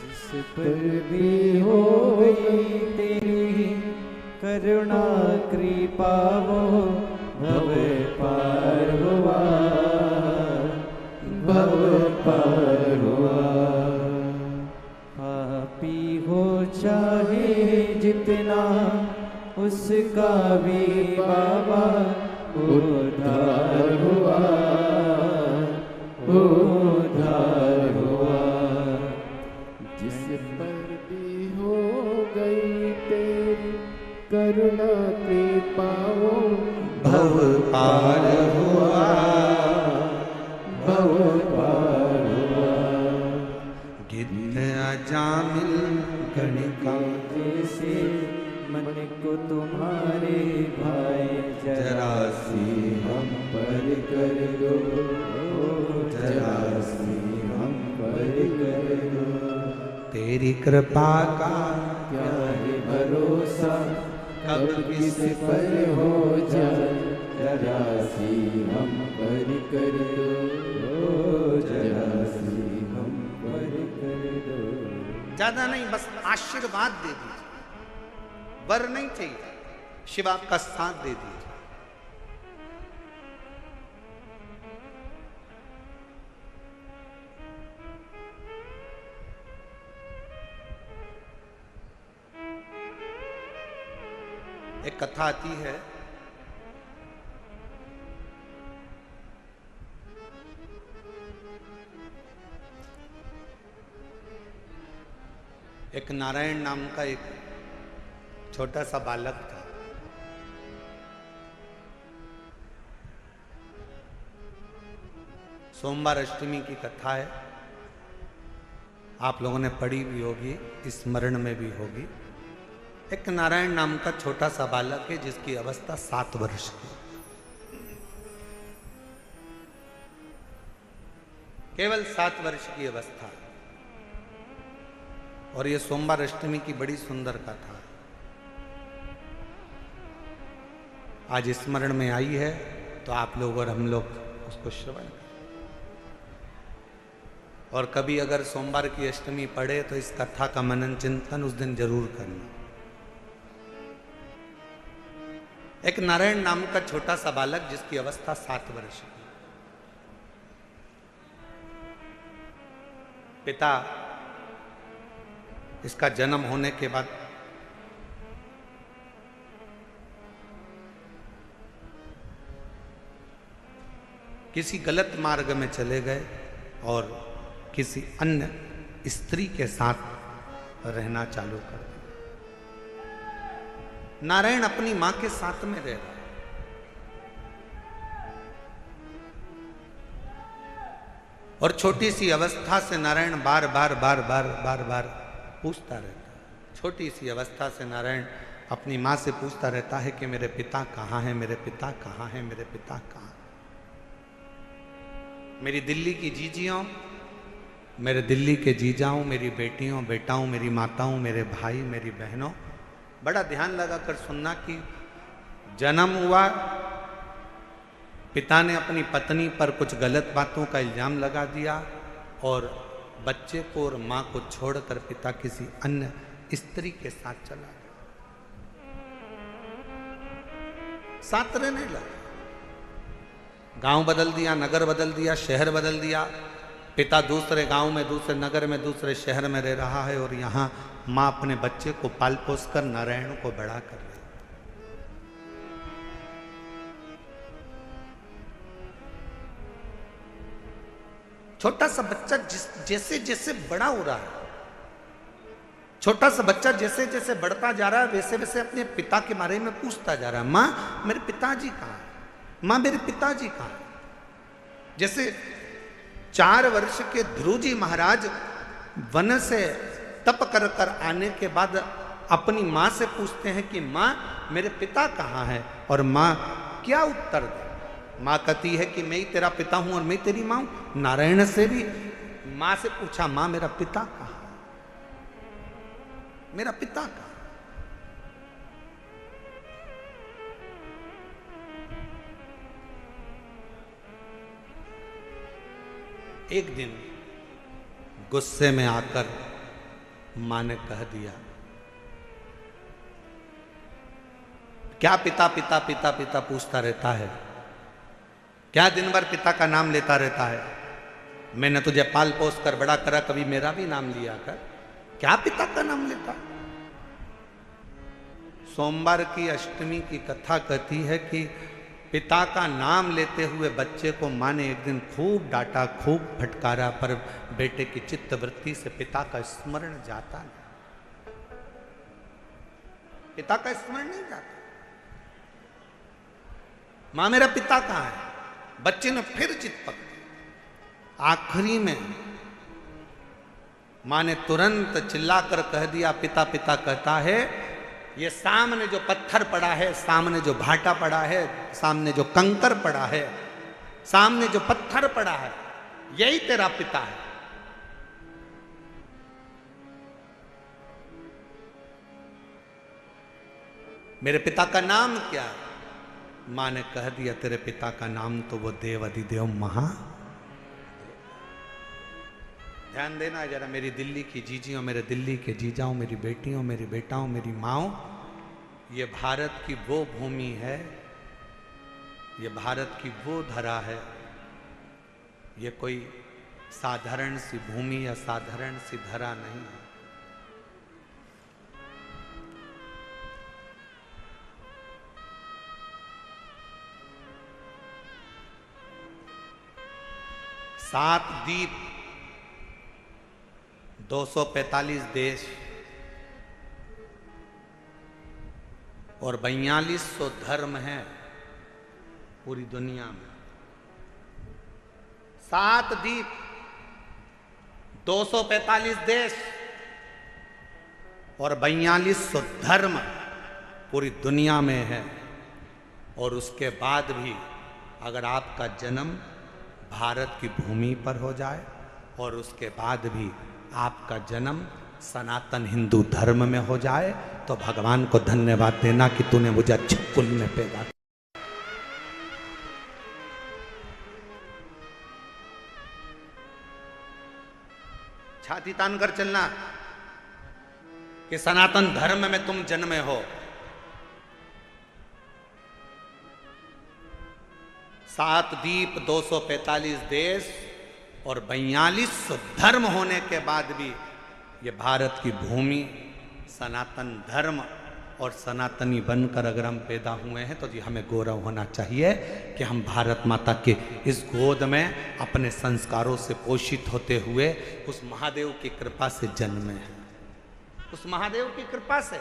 B: जिस पर भी हो गई तेरी करुणा कृपा वो भव पार हुआ, भव पार हुआ। पापी हो चाहे जितना उसका भी बाबा उद्धार हुआ, उद्धार हुआ। जिस पर भी हो गई तेरी करुणा कृपा वो
A: भव पार हुआ,
B: भव पार हुआ।
A: गिद्ध अजामिल गणिका
B: जैसे मन को तुम्हारे भाई जरा सी हम पर कर दो, जरा सी हम पर कर दो।
A: तेरी कृपा का
B: क्या है भरोसा, कब किस पर हो जाए जरा सी हम पर कर दो, जरा सी हम पर कर दो।
A: ज्यादा नहीं, बस आशीर्वाद दे दीजिए, वर नहीं चाहिए, शिव आपका साथ दे दीजिए। एक कथा आती है, एक नारायण नाम का एक छोटा सा बालक था। सोमवार अष्टमी की कथा है, आप लोगों ने पढ़ी भी होगी, स्मरण में भी होगी। एक नारायण नाम का छोटा सा बालक है जिसकी अवस्था 7 वर्ष की, केवल 7 वर्ष की अवस्था। और ये सोमवार अष्टमी की बड़ी सुंदर कथा है, आज स्मरण में आई है, तो आप लोग और हम लोग उसको श्रवण करें। और कभी अगर सोमवार की अष्टमी पढ़े तो इस कथा का मनन चिंतन उस दिन जरूर करना। एक नारायण नाम का छोटा सा बालक जिसकी अवस्था 7 वर्ष की, पिता इसका जन्म होने के बाद किसी गलत मार्ग में चले गए और किसी अन्य स्त्री के साथ रहना चालू कर दिया। नारायण अपनी मां के साथ में रह रहा है, और छोटी सी अवस्था से नारायण बार बार पूछता रहता है। छोटी सी अवस्था से नारायण अपनी मां से पूछता रहता है कि मेरे पिता कहाँ हैं, मेरे पिता कहाँ हैं, मेरे पिता कहाँ। मेरी दिल्ली की जीजियों, मेरे दिल्ली के जीजाओं, मेरी बेटियों बेटाओं, मेरी माताओं, मेरे भाई, मेरी बहनों, बड़ा ध्यान लगाकर सुनना कि जन्म हुआ, पिता ने अपनी पत्नी पर कुछ गलत बातों का इल्जाम लगा दिया और बच्चे को और मां को छोड़कर पिता किसी अन्य स्त्री के साथ चला गया, साथ रहने लगा। गांव बदल दिया, नगर बदल दिया, शहर बदल दिया। पिता दूसरे गांव में, दूसरे नगर में, दूसरे शहर में रह रहा है और यहां मां अपने बच्चे को पाल पोस कर नारायण को बड़ा कर रही। छोटा सा बच्चा जैसे जैसे बड़ा हो रहा है, छोटा सा बच्चा जैसे जैसे बढ़ता जा रहा है, वैसे वैसे अपने पिता के बारे में पूछता जा रहा है, मां मेरे पिताजी कहाँ हैं, मां मेरे पिताजी कहाँ हैं। जैसे 4 वर्ष के ध्रुव जी महाराज वन से तप कर कर आने के बाद अपनी मां से पूछते हैं कि मां मेरे पिता कहाँ है, और मां क्या उत्तर दे। मां कहती है कि मैं ही तेरा पिता हूं और मैं तेरी मां हूं। नारायण से भी मां से पूछा, मां मेरा पिता कहाँ है, मेरा पिता कहाँ। एक दिन गुस्से में आकर मां ने कह दिया, क्या पिता पिता पिता पिता पूछता रहता है, क्या दिन भर पिता का नाम लेता रहता है। मैंने तुझे पाल पोस कर बड़ा करा, कभी मेरा भी नाम लिया कर, क्या पिता का नाम लेता। सोमवार की अष्टमी की कथा कहती है कि पिता का नाम लेते हुए बच्चे को मां ने एक दिन खूब डांटा, खूब फटकारा, पर बेटे की चित्त वृत्ति से पिता का स्मरण जाता नहीं, पिता का स्मरण नहीं जाता। मां मेरा पिता कहाँ है, बच्चे ने फिर चित्त पकड़ी। आखिरी में मां ने तुरंत चिल्लाकर कह दिया, पिता पिता कहता है, ये सामने जो पत्थर पड़ा है, सामने जो भाटा पड़ा है, सामने जो कंकर पड़ा है, सामने जो पत्थर पड़ा है, यही तेरा पिता है। मेरे पिता का नाम क्या है। मां ने कह दिया, तेरे पिता का नाम तो वो देव अधिदेव महा। ध्यान देना जरा, मेरी दिल्ली की जीजियों, मेरे दिल्ली के जीजाओं, मेरी बेटियों, मेरी बेटाओं, मेरी माओ, ये भारत की वो भूमि है, ये भारत की वो धरा है, ये कोई साधारण सी भूमि या साधारण सी धरा नहीं है। 7 द्वीप, 245 देश और 4200 धर्म हैं पूरी दुनिया में। 7 द्वीप, 245 देश और 4200 धर्म पूरी दुनिया में है। और उसके बाद भी अगर आपका जन्म भारत की भूमि पर हो जाए और उसके बाद भी आपका जन्म सनातन हिंदू धर्म में हो जाए तो भगवान को धन्यवाद देना कि तूने मुझे अच्छे कुल में पैदा किया। छाती तान कर चलना कि सनातन धर्म में तुम जन्मे हो। 7 द्वीप, 245 देश और 4200 धर्म होने के बाद भी ये भारत की भूमि सनातन धर्म और सनातनी बनकर अगर हम पैदा हुए हैं तो जी हमें गौरव होना चाहिए कि हम भारत माता के इस गोद में अपने संस्कारों से पोषित होते हुए उस महादेव की कृपा से जन्मे हैं। उस महादेव की कृपा से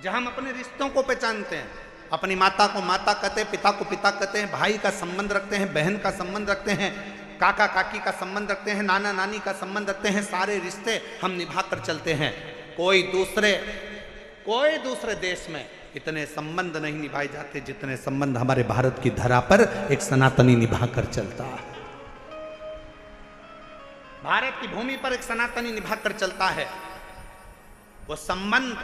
A: जहां हम अपने रिश्तों को पहचानते हैं, अपनी माता को माता कहते हैं, पिता को पिता कहते हैं, भाई का संबंध रखते हैं, बहन का संबंध रखते हैं, काका काकी का संबंध रखते हैं, नाना नानी का संबंध रखते हैं। सारे रिश्ते हम निभा कर चलते हैं। कोई दूसरे देश में इतने संबंध नहीं निभाए जाते जितने संबंध हमारे भारत की धरा पर एक सनातनी निभा कर चलता है। भारत की भूमि पर एक सनातनी निभा कर चलता है। वो संबंध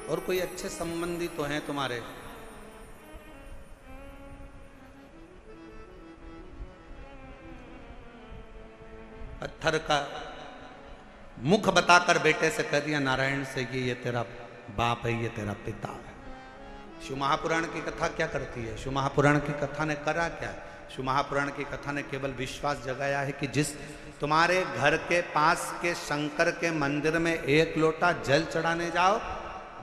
A: और कोई अच्छे संबंधी तो हैं तुम्हारे? पत्थर का मुख बताकर बेटे से कह दिया नारायण से कि ये तेरा बाप है, ये तेरा पिता है। शिव महापुराण की कथा क्या करती है? शिव महापुराण की कथा ने करा क्या? शिव महापुराण की कथा ने केवल विश्वास जगाया है कि जिस तुम्हारे घर के पास के शंकर के मंदिर में 1 लोटा जल चढ़ाने जाओ,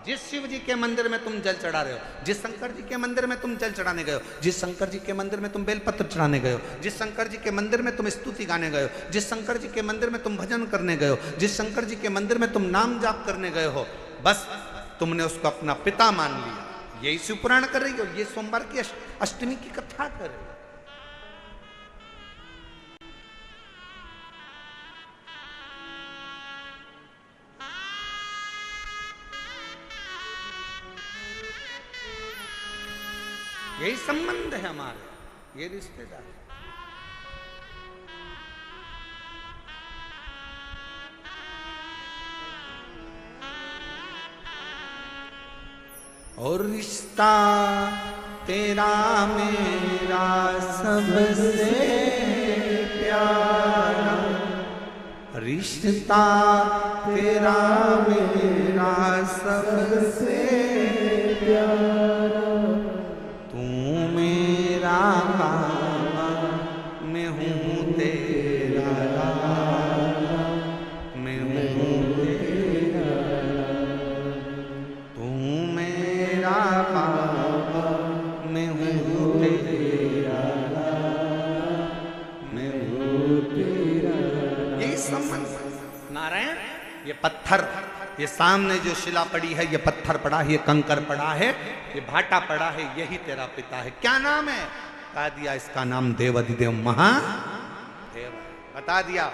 A: जिस शिव जी के मंदिर में तुम जल चढ़ा रहे हो, जिस शंकर जी के मंदिर में तुम जल चढ़ाने गए हो, जिस शंकर जी के मंदिर में तुम बेलपत्र चढ़ाने गए हो, जिस शंकर जी के मंदिर में तुम स्तुति गाने गए हो, जिस शंकर जी के मंदिर में तुम भजन करने गए हो, जिस शंकर जी के मंदिर में तुम नाम जाप करने गए हो, बस तुमने उसको अपना पिता मान लिया। यही शिव पुराण कर रही हो, ये सोमवार की अष्टमी की कथा कर रही हो। यही संबंध है हमारे, ये रिश्तेदार। और रिश्ता तेरा मेरा सबसे प्यारा, रिश्ता तेरा मेरा सबसे प्यारा, बाबा मैं हूँ तेरा लाला, मैं हूँ तेरा, तू मेरा बाबा मैं हूँ तेरा लाला, मैं हूँ तेरा। यही संबंध। नारायण ये पत्थर, ये सामने जो शिला पड़ी है, ये पत्थर पड़ा है, ये कंकर पड़ा है, ये भाटा पड़ा है, यही तेरा पिता है। क्या नाम है? बता दिया, इसका नाम देवाधिदेव महादेव। बता दिया।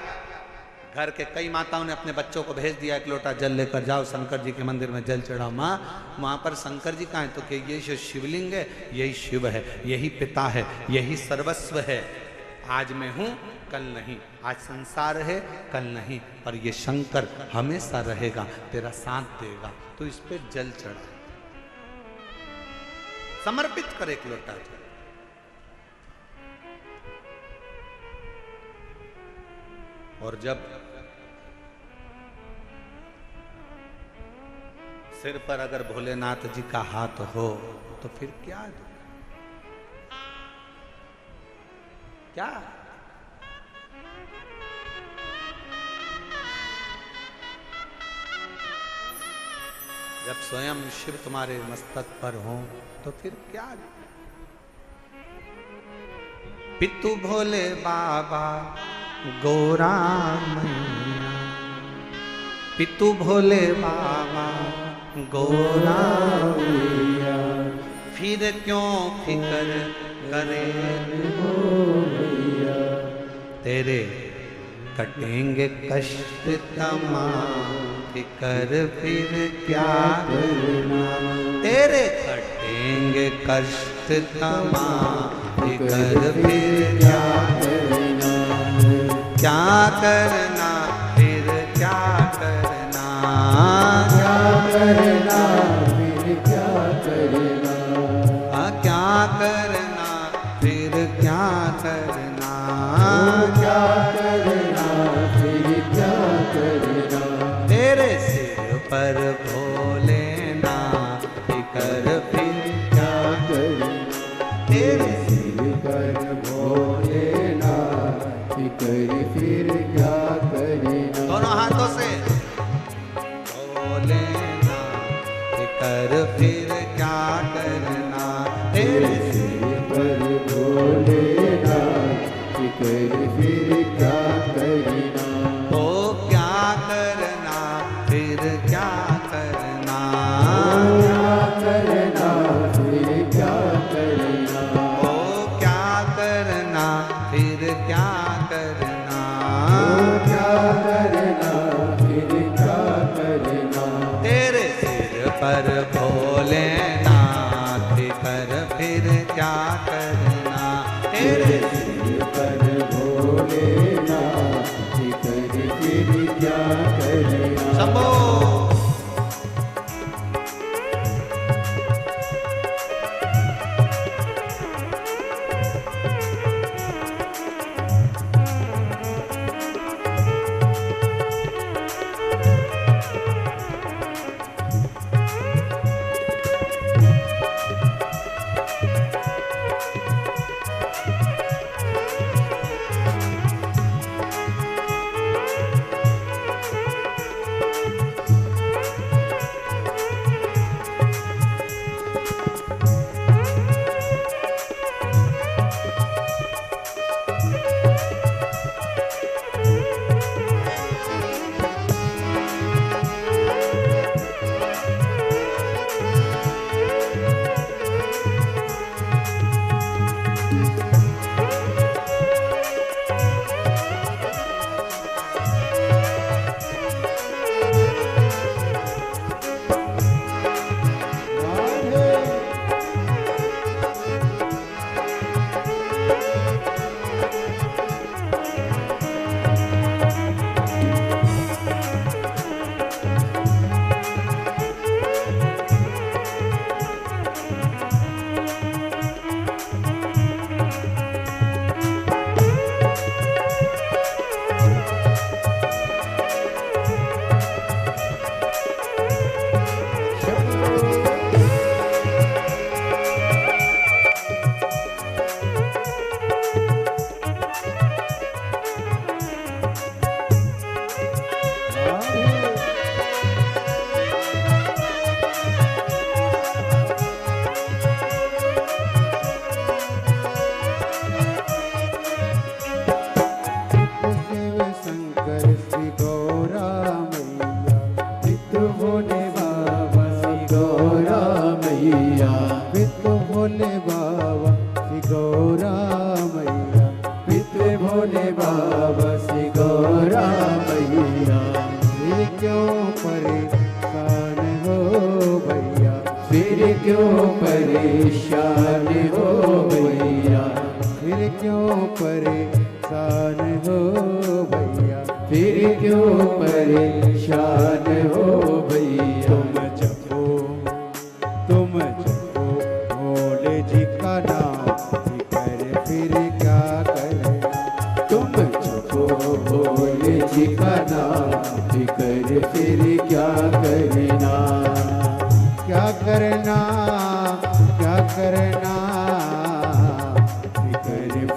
A: घर के कई माताओं ने अपने बच्चों को भेज दिया 1 लोटा जल लेकर जाओ शंकर जी के मंदिर में जल चढ़ाओ। माँ वहाँ पर शंकर जी कहाँ है? तो कि ये जो शिवलिंग है यही शिव है, यही पिता है, यही सर्वस्व है। आज मैं हूँ कल नहीं, आज संसार है कल नहीं, और ये शंकर हमेशा रहेगा, तेरा साथ देगा। तो इस पे जल चढ़ा, समर्पित कर 1 लोटा जल। और जब सिर पर अगर भोलेनाथ जी का हाथ हो तो फिर क्या दुख। क्या? जब स्वयं शिव तुम्हारे मस्तक पर हो तो फिर क्या? पितु भोले बाबा गौरा मैया, पितु भोले बाबा गौरा मैया, फिर क्यों फिकर करे मैया, तेरे कटेंगे कष्ट तमाम, फिकर फिर क्या करना, तेरे कटेंगे कष्ट तमाम, फिकर फिर क्या करना, क्या करना फिर क्या करना, क्या करना फिर क्या करना, क्या करना फिर क्या करना, क्या करना फिर क्या करना, तेरे सिर पर भोलेनाथ, फिकर फिर क्या करना, तेरे सिर पर भोलेनाथ, फिकर फिर क्या करना, दोनों हाथों से भोलेनाथ, फिकर फिर क्या करना, तेरे सिर पर भोलेनाथ, फिकर फिर क्या करना, ओ क्या करना फिर क्या करना, क्या करना फिर क्या करना, ओ क्या करना फिर क्या करना, क्या करना फिर क्या करना, तेरे सिर पर भोलेनाथ, फिकर फिर क्या करना, तेरे सिर पर भोलेनाथ, फिकर फिर क्या करना, शंभो।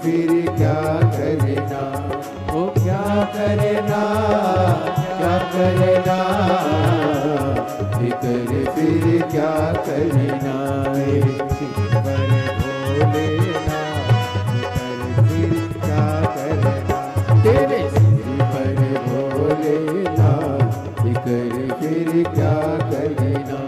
B: फिर क्या करना, फिकर फिर क्या करना, सिर पर भोलेनाथ, फिकर फिर क्या करना, तेरे सिर पर भोलेनाथ, फिकर फिर क्या करना।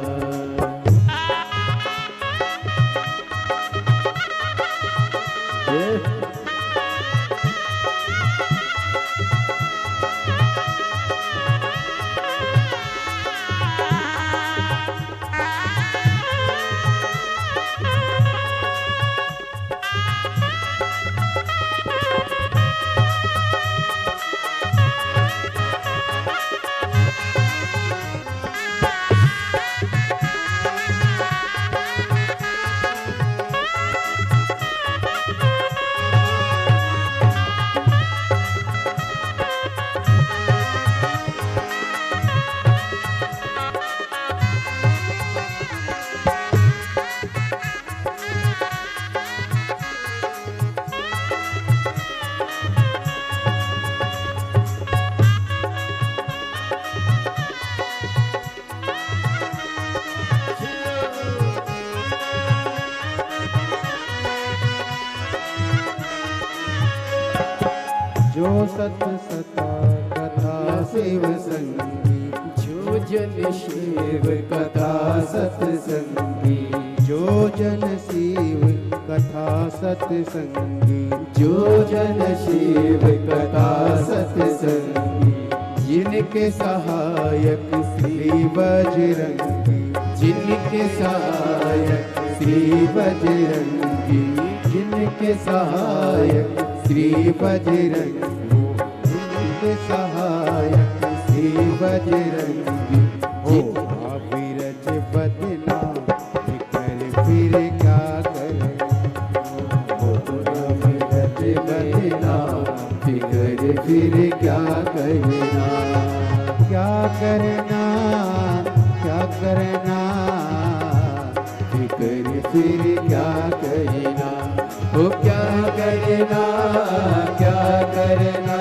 B: जो सत सता कथा शिव संगी, जो जन शिव कथा सत्संगी, जो जन शिव कथा सत्संगी, जो जन शिव कथा सत्संगी, जिनके सहायक श्री बजरंगी, जिनके सहायक श्री बजरंगी, जिनके सहायक श्री बजरंगी, जिनके सहायक श्री बजरंगी, हो अविरज बदना, फिकर फिर क्या करे, हो अविरज बदना, फिकर फिर क्या करना, क्या करना, क्या करना, फिकर फिर क्या करना, हो क्या करना, क्या करना,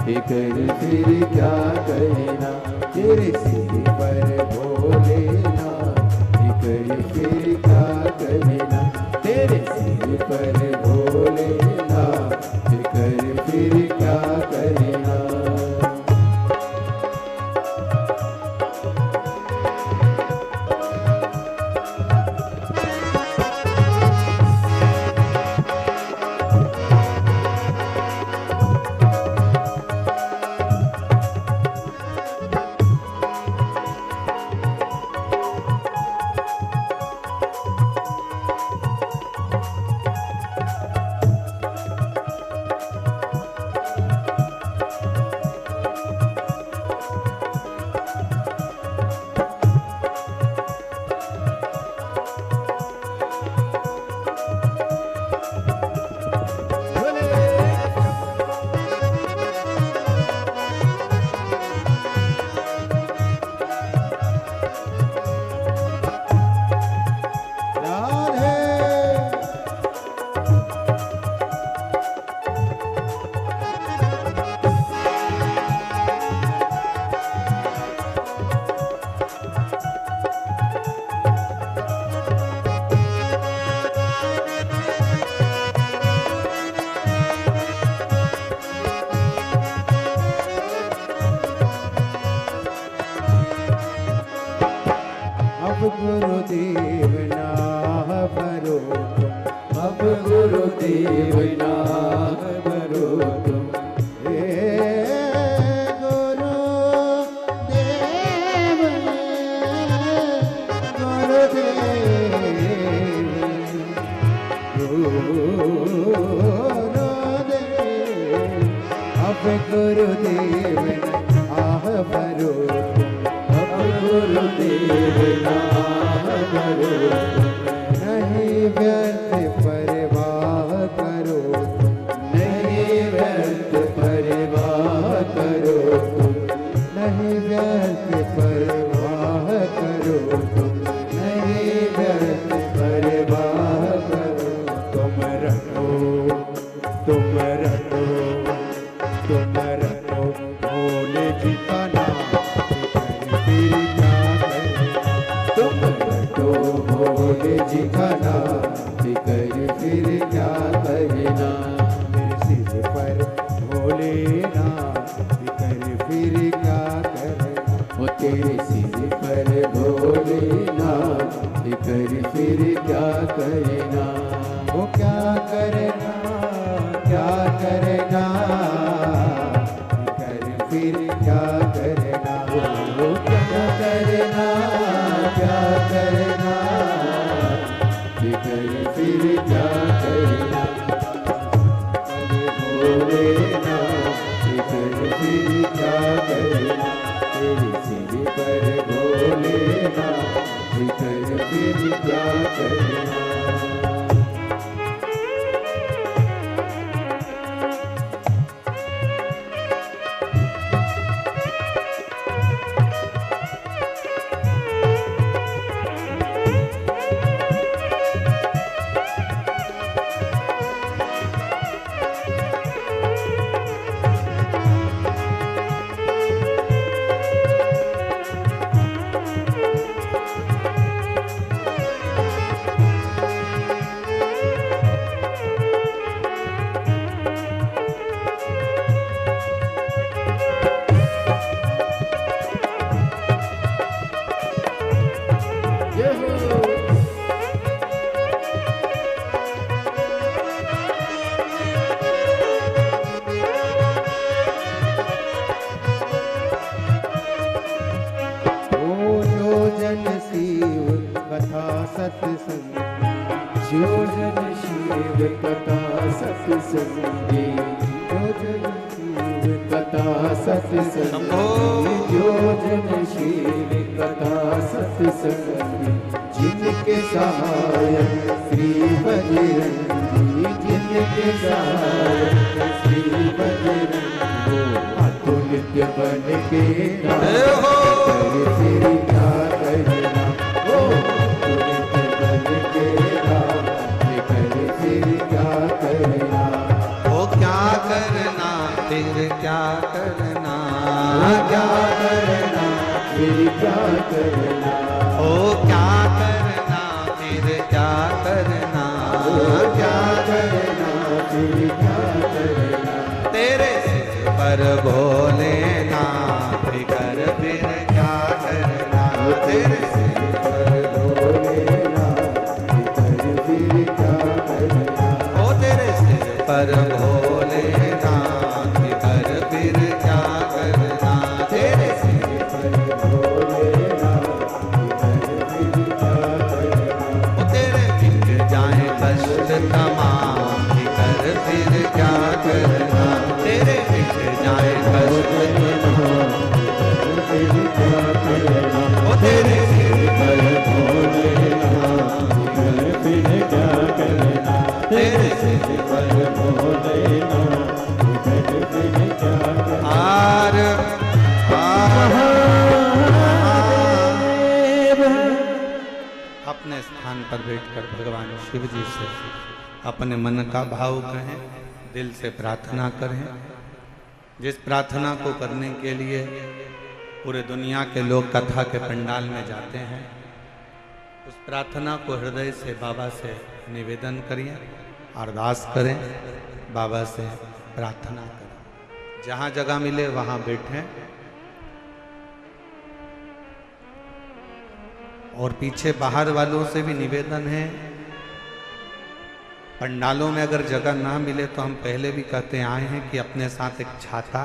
B: फिकर फिर क्या करना, तेरे सिर पर भोलेनाथ, फिकर फिर क्या करना, तेरे सिर पर भोलेनाथ, फिकर फिर क्या करना। गुरुदेव ना भरो तुम, अब गुरुदेव ना भरो तुम, गुरुदेव आह भरो, अब गुरुदेव आह भरो, नहीं व्यर्थ परवाह करो, नहीं व्यर्थ परवाह करो, नहीं व्यर्थ परवाह करो, नहीं व्यर्थ परवाह करो, तुम रटो, तुम रटो, तुम रटो भोले जी का नाम लेकर फिर क्या करना। तुम रटो भोले जी का नाम लेकर फिर क्या करना। मेरे सिर पर भोलेनाथ लेकर फिर क्या करना। वो तेरे सिर पर भोलेनाथ लेकर फिर क्या करना। वो क्या करना, क्या करना, लेकर फिर क्या करना। वो क्या करना, क्या करना, लेकर फिर क्या करना। भोलेनाथ लेकर फिर क्या करना। तेरे सिर पर भोलेनाथ लेकर फिर क्या करना। सत्संग जो जन शिव कथा सत्संगी। जो जन शिव कथा सत्संगी। जो जन शिव कथा सत्संगी। जिनके सहायक श्री बजरंगी। जिनके सहायक श्री बजरंगी। अतुल्य बन के फिर क्या करना।
A: ओ क्या करना फिर क्या करना।
B: क्या करना फिर क्या करना।
A: ओ क्या करना फिर क्या करना।
B: क्या करना फिर क्या करना।
A: तेरे सिर पर भोलेनाथ कर फिर क्या करना। तेरे सिर पर
B: भोलेनाथ कर फिर क्या करना।
A: ओ तेरे सिर पर भोलेनाथ कर फिर क्या करना। तेरे सिर
B: पर भोलेनाथ कर फिर क्या करना।
A: ओ तेरे मिट जाए कष्ट तमाम कर फिर क्या करना। तेरे मिट जाए कष्ट
B: फिर क्या करना।
A: ओ तेरे सिर
B: पर भोलेनाथ कर फिर क्या करना।
A: तेरे सिर
B: पर भोलेनाथ कर फिर क्या करना।
A: आर अपने स्थान पर बैठकर भगवान शिव जी से अपने मन का भाव कहें, दिल से प्रार्थना करें। जिस प्रार्थना को करने के लिए पूरे दुनिया के लोग कथा के पंडाल में जाते हैं, उस प्रार्थना को हृदय से बाबा से निवेदन करिए, अरदास करें, बाबा से प्रार्थना करें। जहाँ जगह मिले वहाँ बैठें और पीछे बाहर वालों से भी निवेदन है, पंडालों में अगर जगह ना मिले तो हम पहले भी कहते आए हैं कि अपने साथ एक छाता,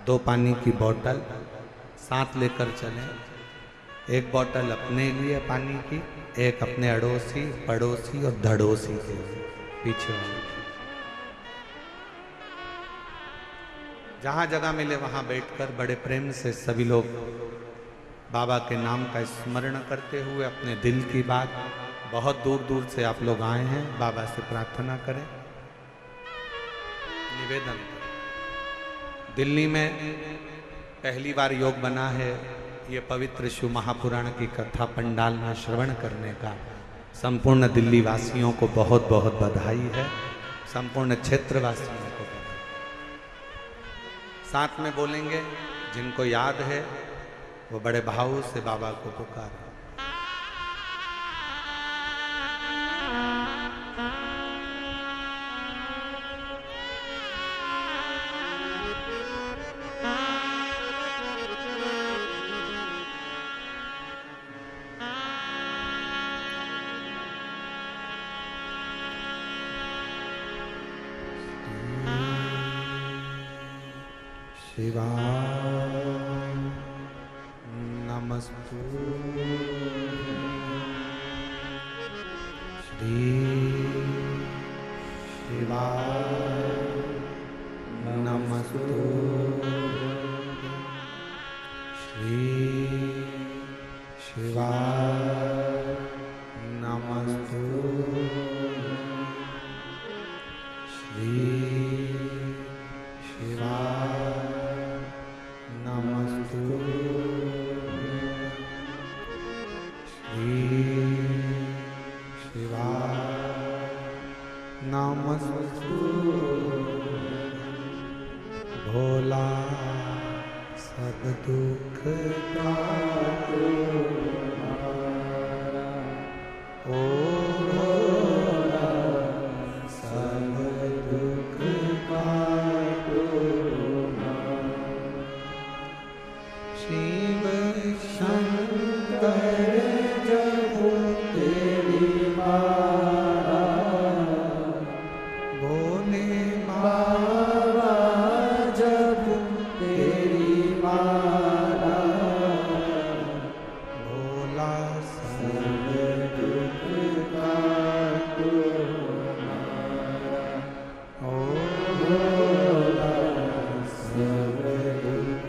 A: 2 पानी की बोतल साथ लेकर चलें। एक बोतल अपने लिए पानी की, एक अपने अड़ोसी, पड़ोसी और धड़ोसी के लिए पीछे वाले। जहाँ जगह मिले वहाँ बैठकर बड़े प्रेम से सभी लोग बाबा के नाम का स्मरण करते हुए अपने दिल की बात, बहुत दूर दूर से आप लोग आए हैं, बाबा से प्रार्थना करें, निवेदन करें। दिल्ली में पहली बार योग बना है, ये पवित्र शिव महापुराण की कथा पंडाल में श्रवण करने का संपूर्ण दिल्ली वासियों को बहुत बहुत बधाई है, संपूर्ण क्षेत्रवासियों को बधाई। साथ में बोलेंगे, जिनको याद है वो बड़े भाव से बाबा को पुकारें। शिवाय नमस्तुते श्री शिवाय नमस्तुते श्री शिवाय नमस्तुते श्री शिवाय भोला सब दुख काटो ओ भोला सब दुख काटो शिव शंकर जब तेरी मारा भोले बाबा जब तेरी मारा भोला सब दुख काटो ओ भोला सब दुख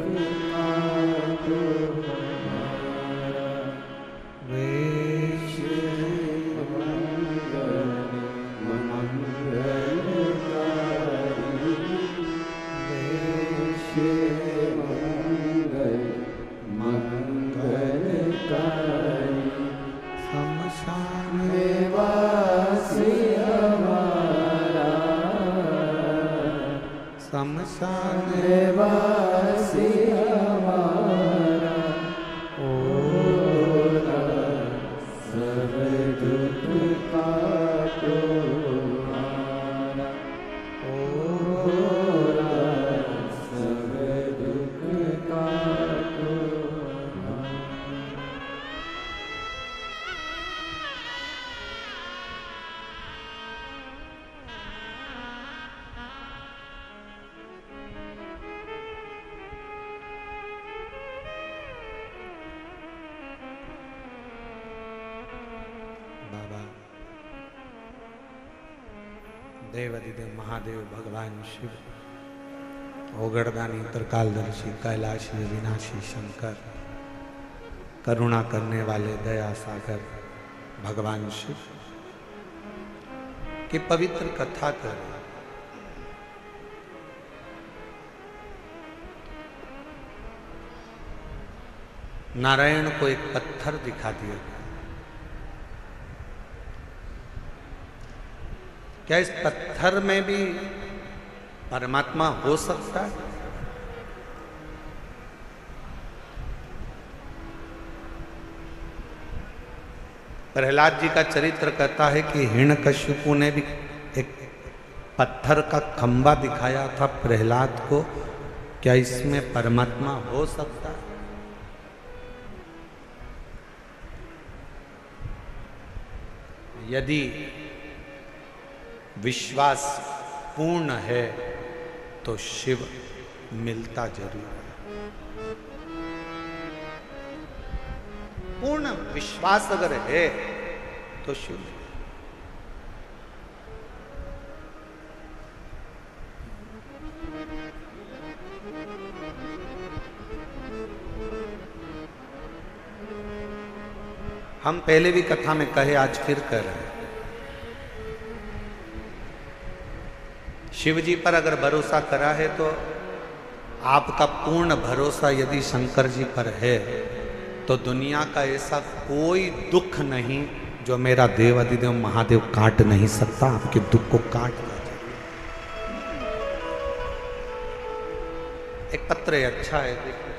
A: काटो शमशान वासी हमारा ओ सब दुख काटो हमारा ओ सब दुख काटो देवादिदेव महादेव भगवान शिव ओगड़दानी त्रिकालदर्शी कैलाशी विनाशी शंकर करुणा करने वाले दया सागर भगवान शिव की पवित्र कथा कर नारायण को एक पत्थर दिखा दिया। क्या इस पत्थर में भी परमात्मा हो सकता है? प्रहलाद जी का चरित्र कहता है कि हिरण्यकशिपु ने भी एक पत्थर का खंबा दिखाया था प्रहलाद को। क्या इसमें परमात्मा हो सकता है? यदि विश्वास पूर्ण है तो शिव मिलता जरूर है। पूर्ण विश्वास अगर है तो शिव। हम पहले भी कथा में कहे, आज फिर कह रहे हैं, शिव जी पर अगर भरोसा करा है तो आपका पूर्ण भरोसा यदि शंकर जी पर है तो दुनिया का ऐसा कोई दुख नहीं जो मेरा देव अधिदेव महादेव काट नहीं सकता। आपके दुख को काट देगा। एक पत्र है, अच्छा है, देखिए।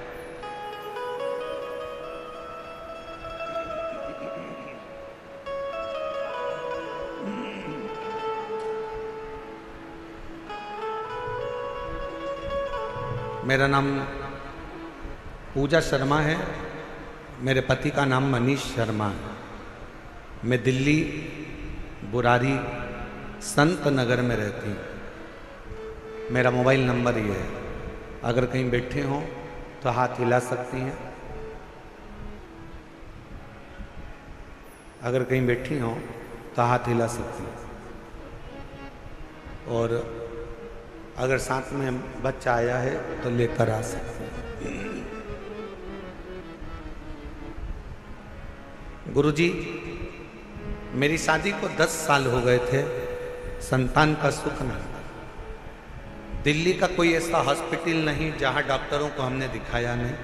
A: मेरा नाम पूजा शर्मा है, मेरे पति का नाम मनीष शर्मा है। मैं दिल्ली बुरारी संत नगर में रहती हूँ। मेरा मोबाइल नंबर ये है, अगर कहीं बैठे हों तो हाथ हिला सकती हैं। अगर कहीं बैठी हों तो हाथ हिला सकती हैं। और अगर साथ में बच्चा आया है तो लेकर आ सकते हैं। गुरुजी, मेरी शादी को 10 साल हो गए थे, संतान का सुख नहीं। दिल्ली का कोई ऐसा हॉस्पिटल नहीं जहां डॉक्टरों को हमने दिखाया नहीं,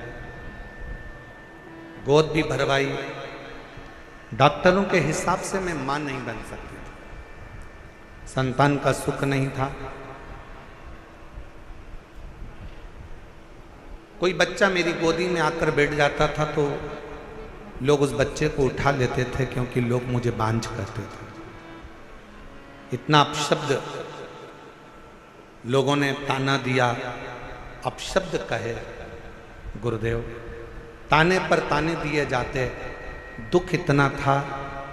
A: गोद भी भरवाई, डॉक्टरों के हिसाब से मैं मां नहीं बन सकती थी। संतान का सुख नहीं था। कोई बच्चा मेरी गोदी में आकर बैठ जाता था तो लोग उस बच्चे को उठा लेते थे, क्योंकि लोग मुझे बांझ करते थे। इतना अपशब्द लोगों ने ताना दिया, अपशब्द कहे गुरुदेव, ताने पर ताने दिए जाते। दुख इतना था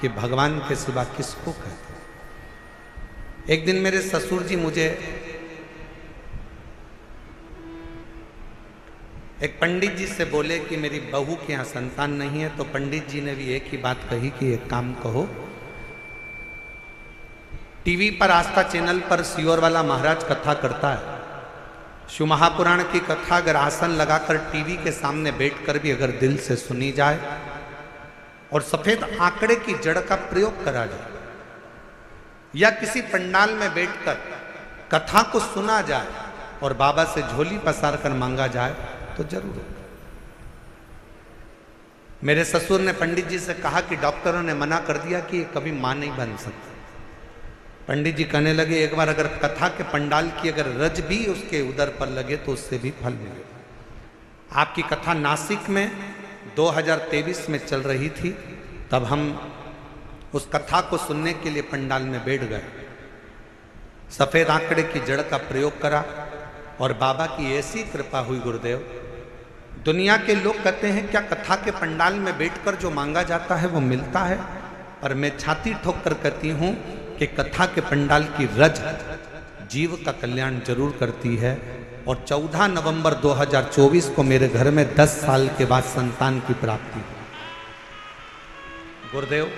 A: कि भगवान के सिवा किसको कहते। एक दिन मेरे ससुर जी मुझे एक पंडित जी से बोले कि मेरी बहू के यहाँ संतान नहीं है, तो पंडित जी ने भी एक ही बात कही कि एक काम कहो, टीवी पर आस्था चैनल पर सियोर वाला महाराज कथा करता है, शिव महापुराण की कथा अगर आसन लगाकर टीवी के सामने बैठकर भी अगर दिल से सुनी जाए और सफेद आंकड़े की जड़ का प्रयोग करा जाए, या किसी पंडाल में बैठकर कथा को सुना जाए और बाबा से झोली पसार कर मांगा जाए तो जरूर होगा। मेरे ससुर ने पंडित जी से कहा कि डॉक्टरों ने मना कर दिया कि कभी मां नहीं बन सकती। पंडित जी कहने लगे, एक बार अगर कथा के पंडाल की अगर रज भी उसके उदर पर लगे तो उससे भी फल मिलेगा। आपकी कथा नासिक में 2023 में चल रही थी, तब हम उस कथा को सुनने के लिए पंडाल में बैठ गए। सफेद आंकड़े की जड़ का प्रयोग करा और बाबा की ऐसी कृपा हुई गुरुदेव। दुनिया के लोग कहते हैं क्या कथा के पंडाल में बैठकर जो मांगा जाता है वो मिलता है, पर मैं छाती ठोक कर कहती हूं कि कथा के पंडाल की रज जीव का कल्याण जरूर करती है। और 14 नवंबर 2024 को मेरे घर में 10 साल के बाद संतान की प्राप्ति। गुरुदेव,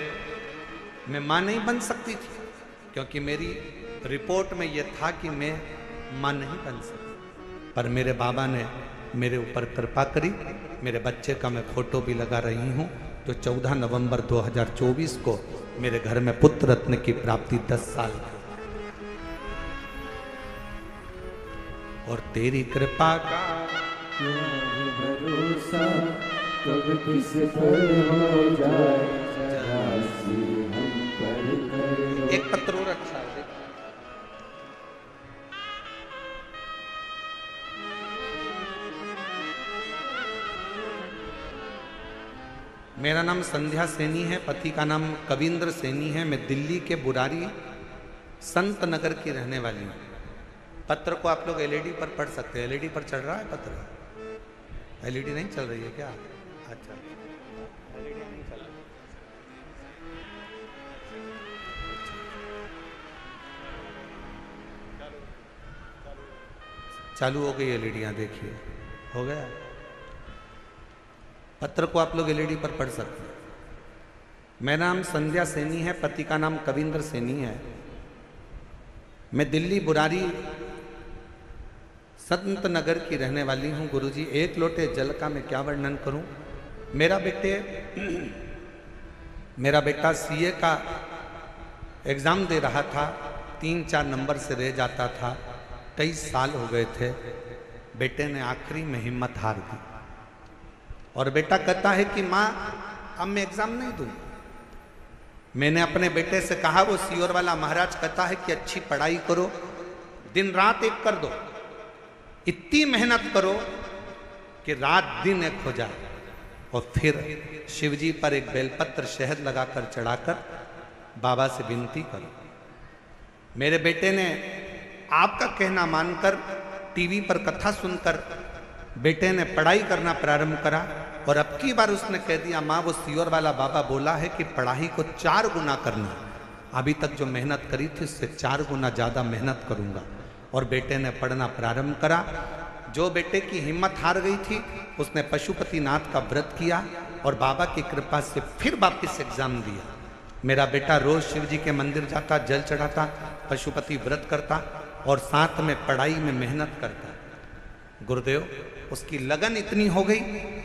A: मैं मां नहीं बन सकती थी, क्योंकि मेरी रिपोर्ट में यह था कि मैं मां नहीं बन सकती, पर मेरे बाबा ने मेरे ऊपर कृपा करी। मेरे बच्चे का मैं फोटो भी लगा रही हूं, जो 14 नवंबर 2024 को मेरे घर में पुत्र रत्न की प्राप्ति 10 साल। और तेरी कृपा का
B: भरोसा, कब किस पर हो जाए, जरासी हम पर करो।
A: एक पत्र और अच्छा है। मेरा नाम संध्या सैनी है, पति का नाम कविंद्र सैनी है। मैं दिल्ली के बुरारी संत नगर की रहने वाली हूँ। पत्र को आप लोग एलईडी पर पढ़ सकते हैं। एलईडी पर चल रहा है पत्र? एलईडी नहीं चल रही है क्या? अच्छा, एलईडी नहीं चल रही। चालू हो गई एलईडियाँ, देखिए हो गया। पत्र को आप लोग एलईडी पर पढ़ सकते हैं। मेरा नाम संध्या सैनी है, पति का नाम कविंद्र सैनी है। मैं दिल्ली बुरारी संत नगर की रहने वाली हूँ। गुरुजी, एक लोटे जल का मैं क्या वर्णन करूँ। मेरा बेटा सीए का एग्ज़ाम दे रहा था, 3-4 नंबर से रह जाता था। कई साल हो गए थे। बेटे ने आखिरी में हिम्मत हार दी और बेटा कहता है कि माँ अब मैं एग्ज़ाम नहीं दूँ। मैंने अपने बेटे से कहा, वो सियोर वाला महाराज कहता है कि अच्छी पढ़ाई करो, दिन रात एक कर दो। इतनी मेहनत करो कि रात दिन एक हो जाए, और फिर शिव जी पर एक बेलपत्र शहद लगाकर चढ़ाकर बाबा से विनती करो। मेरे बेटे ने आपका कहना मानकर टीवी पर कथा सुनकर बेटे ने पढ़ाई करना प्रारंभ करा, और अब की बार उसने कह दिया, माँ वो सीओर वाला बाबा बोला है कि पढ़ाई को 4 गुना करना। अभी तक जो मेहनत करी थी उससे 4 गुना ज़्यादा मेहनत करूँगा। और बेटे ने पढ़ना प्रारंभ करा। जो बेटे की हिम्मत हार गई थी उसने पशुपतिनाथ का व्रत किया और बाबा की कृपा से फिर वापस एग्जाम दिया। मेरा बेटा रोज शिव जी के मंदिर जाता, जल चढ़ाता, पशुपति व्रत करता और साथ में पढ़ाई में मेहनत करता। गुरुदेव उसकी लगन इतनी हो गई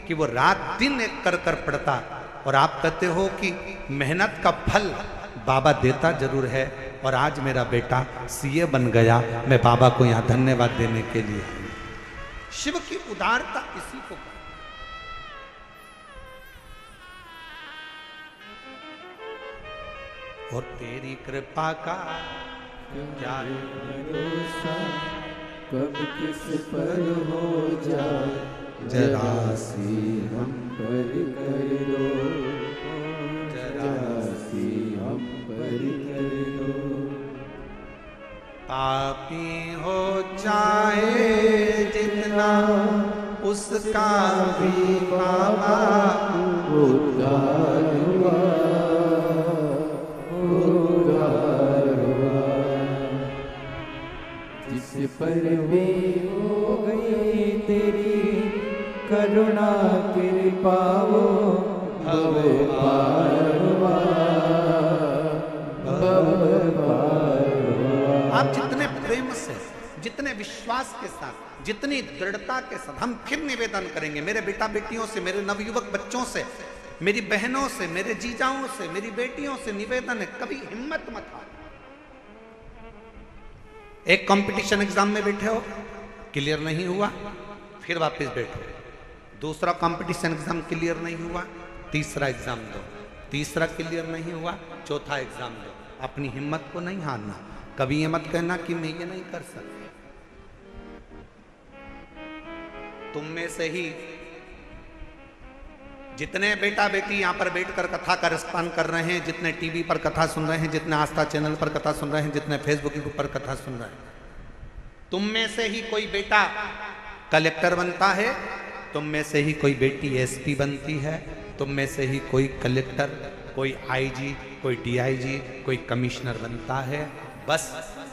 A: कि वो रात दिन एक कर कर पढ़ता। और आप कहते हो कि मेहनत का फल बाबा देता जरूर है, और आज मेरा बेटा सीए बन गया। मैं बाबा को यहाँ धन्यवाद देने के लिए। शिव की उदारता इसी को कहते। और तेरी कृपा का क्या
B: भरोसा, कब किस पर हो जाए जरा सी हम पर कर दो, जरा सी हम पर कर दो।
A: पापी हो चाहे जितना उसका भी बाबा
B: उद्धार हुआ, उद्धार हुआ। जिस पर भी हो गई तेरी करुणा कृपा वो भव पार हुआ, भव पार हुआ।
A: आप जितने प्रेम से, जितने विश्वास के साथ, जितनी दृढ़ता के साथ हम फिर निवेदन करेंगे, मेरे बेटा बेटियों से, मेरे नवयुवक बच्चों से, मेरी बहनों से, मेरे जीजाओं से, मेरी बेटियों से निवेदन है, कभी हिम्मत मत हारो। एक कंपटीशन एग्जाम में बैठे हो, क्लियर नहीं हुआ, फिर वापस बैठो। दूसरा कंपटीशन एग्जाम क्लियर नहीं हुआ, तीसरा एग्जाम दो। तीसरा क्लियर नहीं हुआ, चौथा एग्जाम दो। अपनी हिम्मत को नहीं हारना। कभी ये मत कहना कि मैं ये नहीं कर सकता। तुम में से ही जितने बेटा बेटी यहां पर बैठकर कथा का रसपान कर रहे हैं, जितने टीवी पर कथा सुन रहे हैं, जितने आस्था चैनल पर कथा सुन रहे हैं, जितने फेसबुक के ऊपर कथा सुन रहे हैं, तुम में से ही कोई बेटा कलेक्टर बनता है, तुम में से ही कोई बेटी एसपी बनती है, तुम में से ही कोई कलेक्टर, कोई आईजी, कोई डीआईजी, कोई कमिश्नर बनता है। बस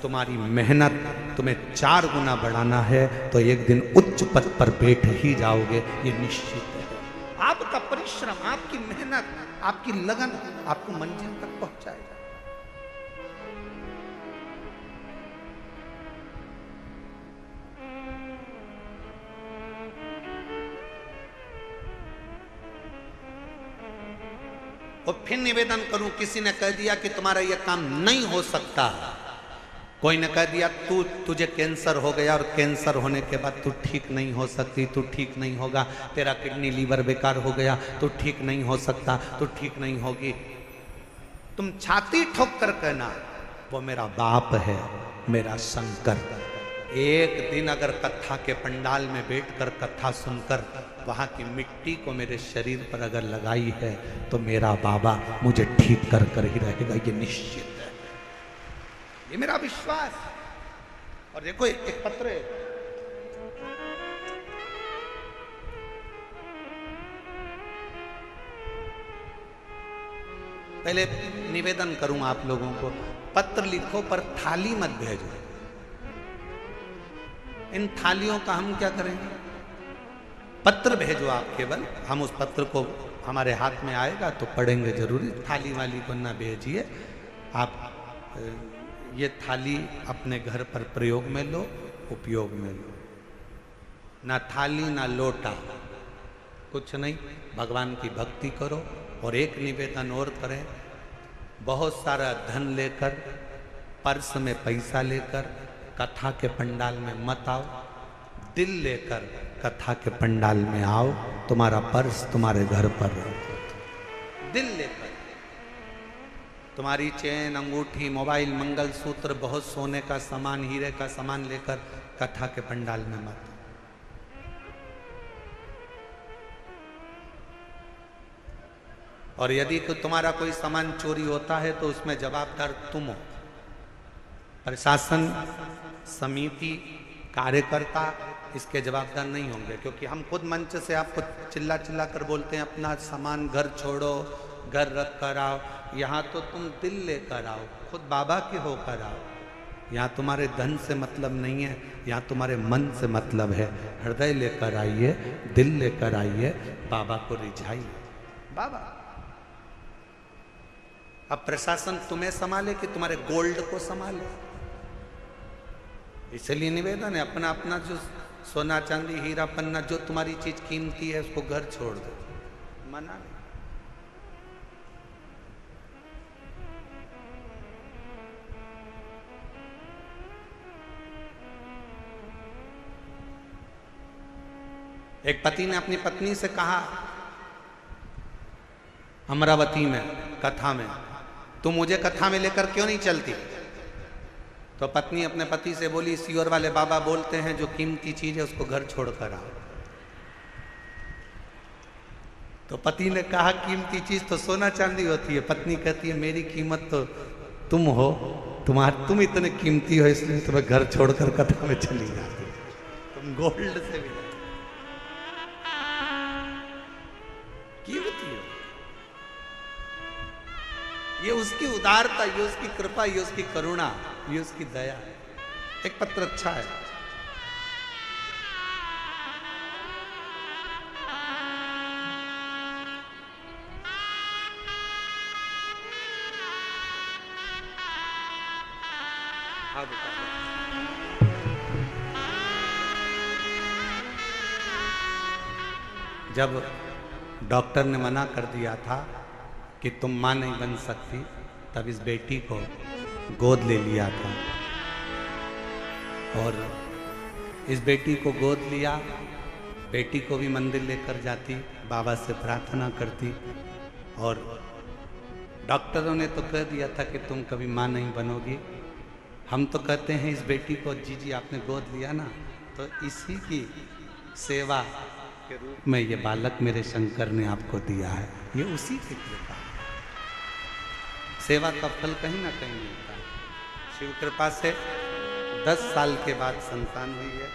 A: तुम्हारी मेहनत तुम्हें 4 गुना बढ़ाना है तो एक दिन उच्च पद पर बैठ ही जाओगे, ये निश्चित है। आपका परिश्रम, आपकी मेहनत, आपकी लगन आपको मंजिल तक पहुंचाएगा। और फिर निवेदन करूं, किसी ने कह दिया कि तुम्हारा यह काम नहीं हो सकता, कोई ने कह दिया तुझे कैंसर हो गया और कैंसर होने के बाद तू ठीक नहीं हो सकती, तू ठीक नहीं होगा, तेरा किडनी लीवर बेकार हो गया, तू ठीक नहीं हो सकता, तू ठीक नहीं होगी, तुम छाती ठोक कर कहना वो मेरा बाप है, मेरा शंकर। एक दिन अगर कथा के पंडाल में बैठकर कथा सुनकर वहां की मिट्टी को मेरे शरीर पर अगर लगाई है तो मेरा बाबा मुझे ठीक कर कर ही रहेगा, ये निश्चित है, ये मेरा विश्वास। और देखो एक पत्र है, पहले निवेदन करूं आप लोगों को, पत्र लिखो पर थाली मत भेजो। इन थालियों का हम क्या करेंगे? पत्र भेजो आप केवल, हम उस पत्र को हमारे हाथ में आएगा तो पढ़ेंगे जरूरी। थाली वाली को ना भेजिए आप। ये थाली अपने घर पर प्रयोग में लो, उपयोग में लो। ना थाली ना लोटा, कुछ नहीं, भगवान की भक्ति करो। और एक निवेदन और करें, बहुत सारा धन लेकर, पर्स में पैसा लेकर कथा के पंडाल में मत आओ, दिल लेकर कथा के पंडाल में आओ, तुम्हारा पर्स तुम्हारे घर पर रहो। दिल लेकर, तुम्हारी चेन, अंगूठी, मोबाइल, मंगलसूत्र, बहुत सोने का सामान, हीरे का सामान लेकर कथा के पंडाल में मत। और यदि तुम्हारा कोई सामान चोरी होता है तो उसमें जवाबदार तुम हो। प्रशासन, समिति, कार्यकर्ता इसके जवाबदार नहीं होंगे, क्योंकि हम खुद मंच से आपको चिल्ला चिल्ला कर बोलते हैं अपना सामान घर छोड़ो, घर रख कर आओ। यहाँ तो तुम दिल लेकर आओ, खुद बाबा के होकर आओ। यहाँ तुम्हारे धन से मतलब नहीं है, यहाँ तुम्हारे मन से मतलब है। हृदय लेकर आइए, दिल लेकर आइए, बाबा को रिझाइए। बाबा अब प्रशासन तुम्हें संभाले कि तुम्हारे गोल्ड को संभाले? इसलिए निवेदन है, अपना अपना जो सोना चांदी हीरा पन्ना जो तुम्हारी चीज कीमती है उसको घर छोड़ दो, मना नहीं। एक पति ने अपनी पत्नी से कहा अमरावती में कथा में, तुम मुझे कथा में लेकर क्यों नहीं चलती? तो पत्नी अपने पति से बोली, सीवर वाले बाबा बोलते हैं जो कीमती चीज है उसको घर छोड़कर आओ। तो पति ने कहा कीमती चीज तो सोना चांदी होती है। पत्नी कहती है मेरी कीमत तो तुम हो, तुम इतने कीमती हो इसलिए तुम्हें घर छोड़कर कथा में चली जाती, तुम गोल्ड से भी कीमती हो। ये उसकी उदारता, ये उसकी कृपा, ये उसकी करुणा, ये उसकी दया है। एक पत्र अच्छा है, हाँ बेटा। जब डॉक्टर ने मना कर दिया था कि तुम मां नहीं बन सकती, तब इस बेटी को गोद ले लिया था और इस बेटी को गोद लिया। बेटी को भी मंदिर लेकर जाती, बाबा से प्रार्थना करती, और डॉक्टरों ने तो कह दिया था कि तुम कभी मां नहीं बनोगी। हम तो कहते हैं इस बेटी को, जी आपने गोद लिया ना, तो इसी की सेवा के रूप में ये बालक मेरे शंकर ने आपको दिया है। ये उसी की कृपा, सेवा का फल कहीं ना कहीं मिलता है। शिव कृपा से 10 साल के बाद संतान हुई है।